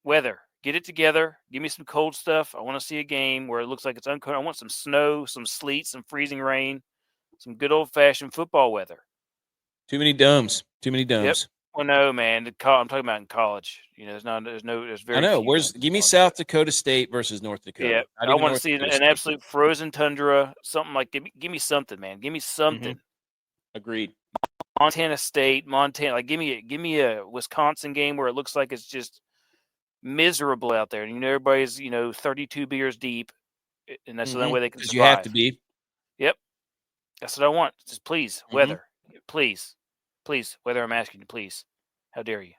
weather, get it together. Give me some cold stuff. I want to see a game where it looks like it's uncold. I want some snow, some sleet, some freezing rain, some good old-fashioned football weather. Too many domes. Yep. Well, no, man. I'm talking about in college. There's very. I know. Give me South Dakota State versus North Dakota. Yeah, I want to see an absolute frozen tundra. Something like give me something, man. Give me something. Agreed. Montana State, Montana. Like give me a Wisconsin game where it looks like it's just miserable out there, and everybody's 32 beers deep, and that's the only way they can survive. You have to be. Yep, that's what I want. Just please, weather, please, weather. I'm asking you, please. How dare you?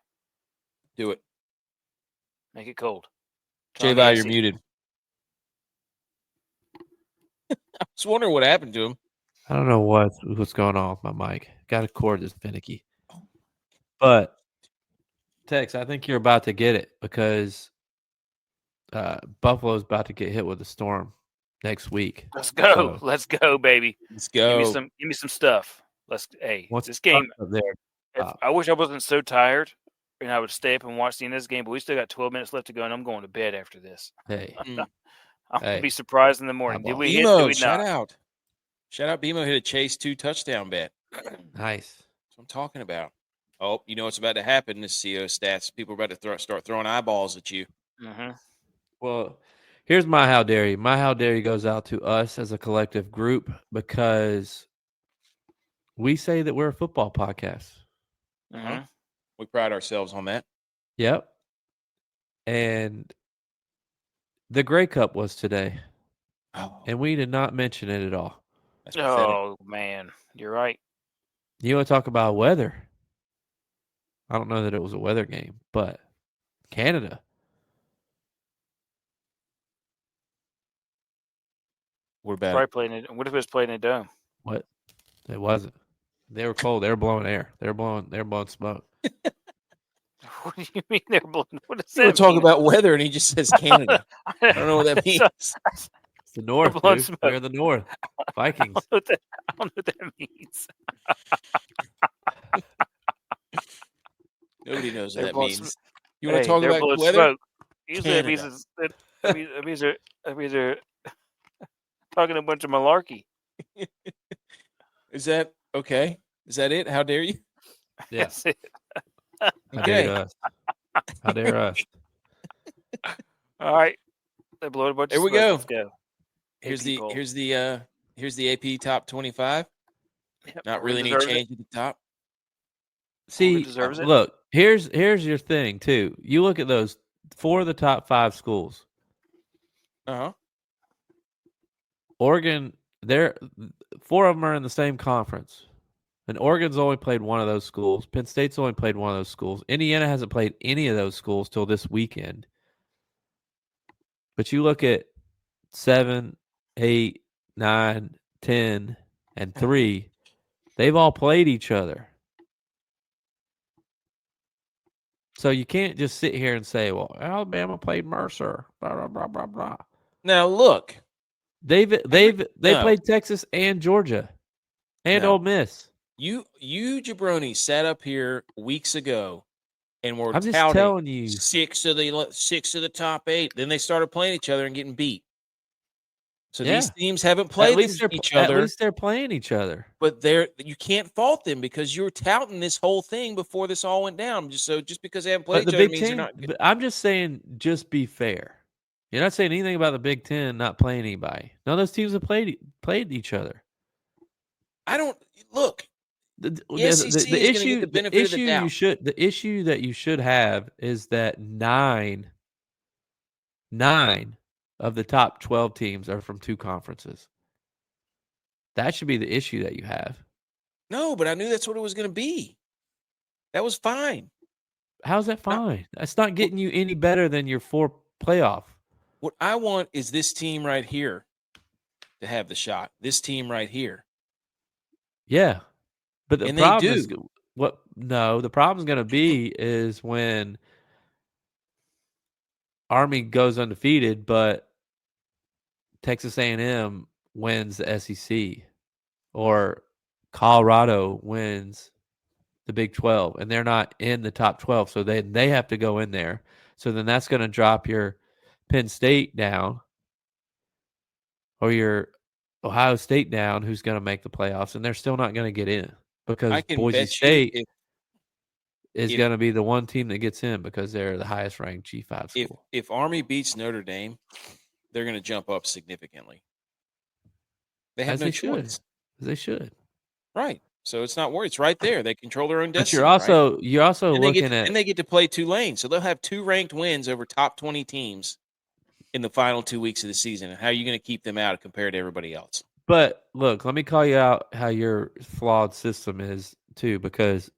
Do it. Make it cold. J-Vi, you're muted. I was wondering what happened to him. I don't know what's going on with my mic. Got a cord that's finicky. But Tex, I think you're about to get it because Buffalo's about to get hit with a storm next week. Let's go. Let's go, baby. Let's go. Give me some stuff. This game up there. I wish I wasn't so tired and I would stay up and watch the end of this game, but we still got 12 minutes left to go, and I'm going to bed after this. Hey. I'm going to be surprised in the morning. Did we hit? Did we shout out. Shout out BMO hit a chase 2 touchdown bet. Nice. That's what I'm talking about. Oh, you know what's about to happen, this CO stats. People are about to start throwing eyeballs at you. Well, here's my how dare you. My how dare you goes out to us as a collective group because we say that we're a football podcast. We pride ourselves on that. Yep. And the Grey Cup was today. And we did not mention it at all. Oh, man. You're right. You want to talk about weather? I don't know that it was a weather game, but Canada. We're bad. What if it was playing in a dome? What? It wasn't. They were cold. They were blowing air. They were blowing smoke. What do you mean they're blowing? What does that mean? We're talking about weather, and he just says Canada. I don't know what that means. It's the North, dude. They're the North. Vikings. I don't know what that means. Nobody knows what that means. You want to talk about weather? Smoke. Usually it means they're talking a bunch of malarkey. Is that okay? Is that it? How dare you? Yes. Okay. How dare us? All right. They blow a bunch there of we smoke. go. Let's go. Here's the AP top 25. Yep. Not really any change at the top. See, look, here's your thing too. You look at those 4 of the top 5 schools. Oregon, 4 of them are in the same conference. And Oregon's only played one of those schools. Penn State's only played one of those schools. Indiana hasn't played any of those schools till this weekend. But you look at 7, 8, 9, 10, and 3. They've all played each other. So you can't just sit here and say, well, Alabama played Mercer, blah, blah, blah, blah, blah. Now, look. They played Texas and Georgia and Ole Miss. You jabroni sat up here weeks ago and were I'm just telling you 6 of the top 8. Then they started playing each other and getting beat. So these teams haven't played each other. At least they're playing each other. But you can't fault them because you were touting this whole thing before this all went down. Just because they haven't played each other means they're not good. I'm just saying, just be fair. You're not saying anything about the Big Ten not playing anybody. None of those teams have played each other. I don't look. The issue that you should have is that 9 of the top 12 teams are from 2 conferences. That should be the issue that you have. No, but I knew that's what it was going to be. That was fine. How's that fine? That's not getting you any better than your 4 playoff. What I want is this team right here to have the shot. This team right here. Yeah. But the And problem they is do. the problem's going to be is when Army goes undefeated, but Texas A&M wins the SEC or Colorado wins the Big 12 and they're not in the top 12. So they have to go in there. So then that's going to drop your Penn State down or your Ohio State down, who's going to make the playoffs, and they're still not going to get in because Boise State is going to be the one team that gets in because they're the highest ranked G5 school. If Army beats Notre Dame, they're going to jump up significantly. They have no choice. They should. Right. So it's not worried. It's right there. They control their own destiny. But you're also looking at, and they get to play Tulane, so they'll have 2 ranked wins over top 20 teams in the final 2 weeks of the season. And how are you going to keep them out compared to everybody else? But look, let me call you out how your flawed system is too, because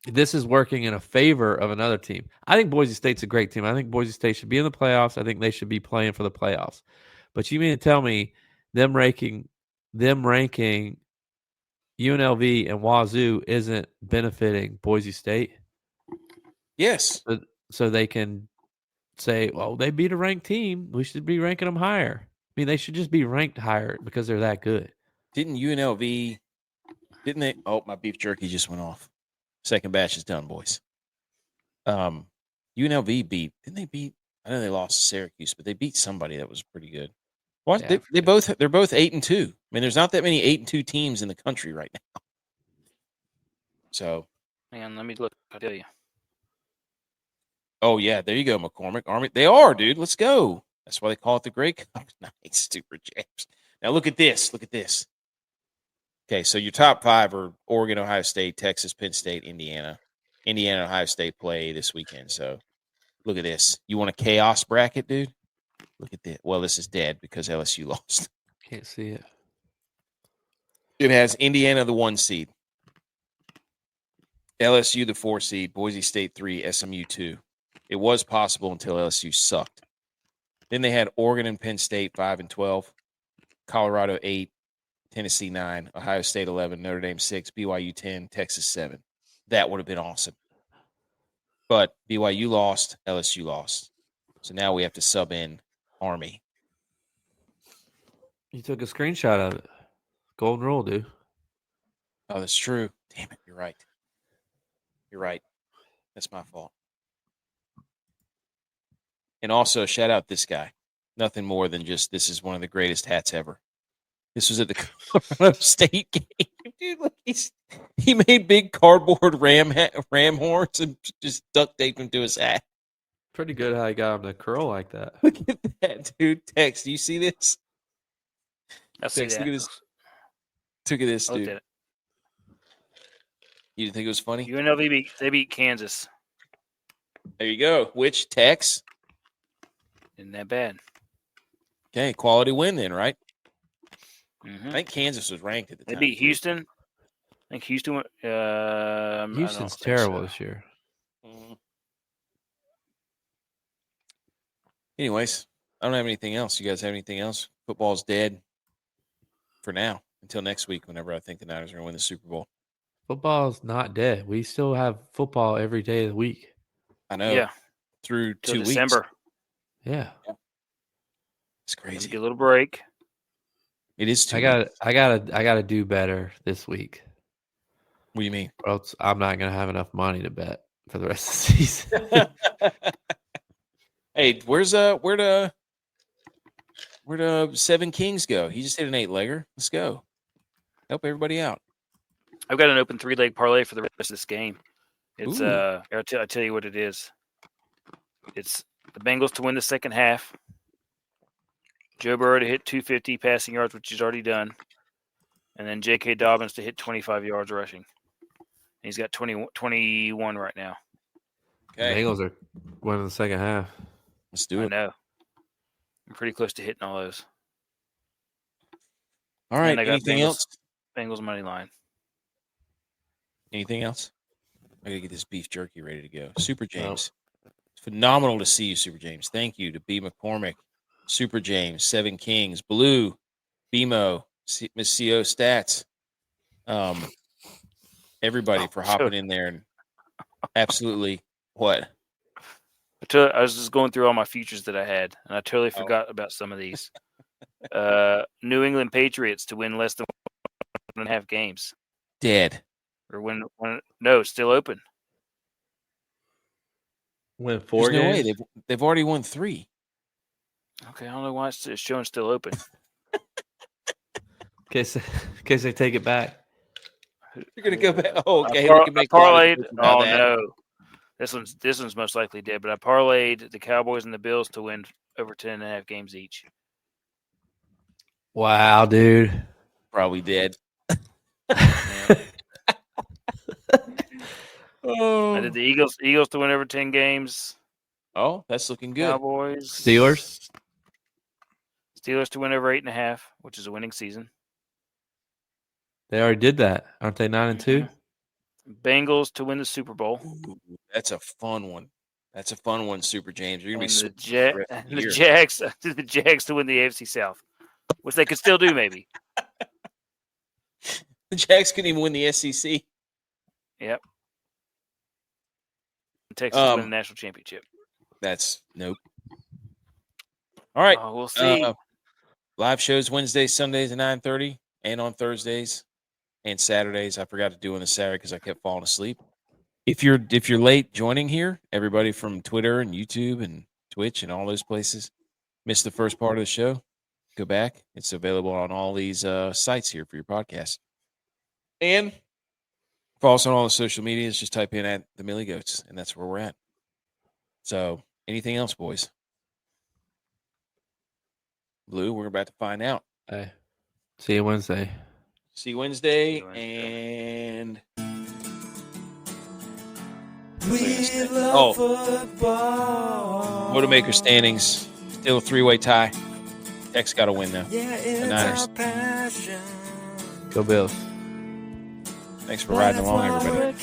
this is working in a favor of another team. I think Boise State's a great team. I think Boise State should be in the playoffs. I think they should be playing for the playoffs. But you mean to tell me them ranking UNLV and Wazoo isn't benefiting Boise State? Yes. So they can say, well, they beat a ranked team. We should be ranking them higher. I mean, they should just be ranked higher because they're that good. Didn't they? Oh, my beef jerky just went off. Second batch is done, boys. UNLV didn't they beat? I know they lost to Syracuse, but they beat somebody that was pretty good. What? Yeah, they're both 8-2. I mean, there's not that many 8-2 teams in the country right now. So, man, let me look. I'll tell you. Oh yeah, there you go, McCormick. Army, they are, dude. Let's go. That's why they call it the Grey Cup. Nice, super jams. Now look at this. Look at this. Okay, so your top 5 are Oregon, Ohio State, Texas, Penn State, Indiana. Indiana and Ohio State play this weekend. So look at this. You want a chaos bracket, dude? Look at this. Well, this is dead because LSU lost. Can't see it. It has Indiana the 1 seed, LSU the 4 seed, Boise State 3, SMU 2. It was possible until LSU sucked. Then they had Oregon and Penn State 5 and 12, Colorado 8, Tennessee 9, Ohio State 11, Notre Dame 6, BYU 10, Texas 7. That would have been awesome. But BYU lost, LSU lost. So now we have to sub in Army. You took a screenshot of it. Golden rule, dude. Oh, that's true. Damn it. You're right. You're right. That's my fault. And also, shout out this guy. Nothing more than just this is one of the greatest hats ever. This was at the Colorado State game. Dude, look, he made big cardboard ram horns and just duct taped them to his hat. Pretty good how he got him to curl like that. Look at that, dude. Tex, do you see this? I see that. Look at this. Look at this, dude. At it. You didn't think it was funny? UNLV beat Kansas. There you go. Which, Tex? Isn't that bad. Okay, quality win then, right? Mm-hmm. I think Kansas was ranked at the time. They beat Houston. I think Houston went. Houston's terrible this year. Mm-hmm. Anyways, I don't have anything else. You guys have anything else? Football's dead for now until next week whenever I think the Niners are going to win the Super Bowl. Football's not dead. We still have football every day of the week. I know. Yeah. Through till 2 December. weeks. Yeah. It's crazy. Get a little break. It is 2 weeks. I gotta do better this week. What do you mean? Or else I'm not gonna have enough money to bet for the rest of the season. Hey, where'd Seven Kings go? He just hit an 8-legger. Let's go. Help everybody out. I've got an open 3-leg parlay for the rest of this game. It's I'll tell you what it is. It's the Bengals to win the second half. Joe Burrow to hit 250 passing yards, which he's already done. And then J.K. Dobbins to hit 25 yards rushing. He's got 21 right now. Okay. The Bengals are winning the second half. Let's do it. I know. I'm pretty close to hitting all those. All right. Anything else? Bengals money line. Anything else? I gotta get this beef jerky ready to go. Super James. It's phenomenal to see you, Super James. Thank you to B. McCormick, Super James, Seven Kings, Blue, BMO, Miss CO Stats. Everybody for hopping in there and absolutely what? I was just going through all my futures that I had, and I totally forgot about some of these. New England Patriots to win less than 1.5 games. Dead. Or no, still open. Win 4 games? No way. They've already won 3. Okay, I don't know why it's showing still open. In case they take it back. You're gonna go back. Oh, okay. I parlayed. Oh no, this one's most likely dead. But I parlayed the Cowboys and the Bills to win over 10.5 games each. Wow, dude. Probably dead. I did the Eagles to win over 10 games. Oh, that's looking good. Cowboys. Steelers to win over 8.5, which is a winning season. They already did that. Aren't they 9-2? Bengals to win the Super Bowl. Ooh, that's a fun one. That's a fun one, Super James. You're gonna and be the Jags to win the AFC South, which they could still do maybe. The Jags couldn't even win the SEC. Yep. Texas win the national championship. That's nope. All right. We'll see. Live shows Wednesdays, Sundays at 9:30, and on Thursdays and Saturdays. I forgot to do on the Saturday because I kept falling asleep. If you're late joining here, everybody from Twitter and YouTube and Twitch and all those places missed the first part of the show, go back. It's available on all these sites here for your podcast. And follow us on all the social medias. Just type in at the Millie Goats, and that's where we're at. So, anything else, boys? Blue, we're about to find out. Hey, see you Wednesday. See you Wednesday. And Motormaker standings. Still a 3-way tie. Tech's got to win now. The Niners. Go Bills. Thanks for riding along, everybody.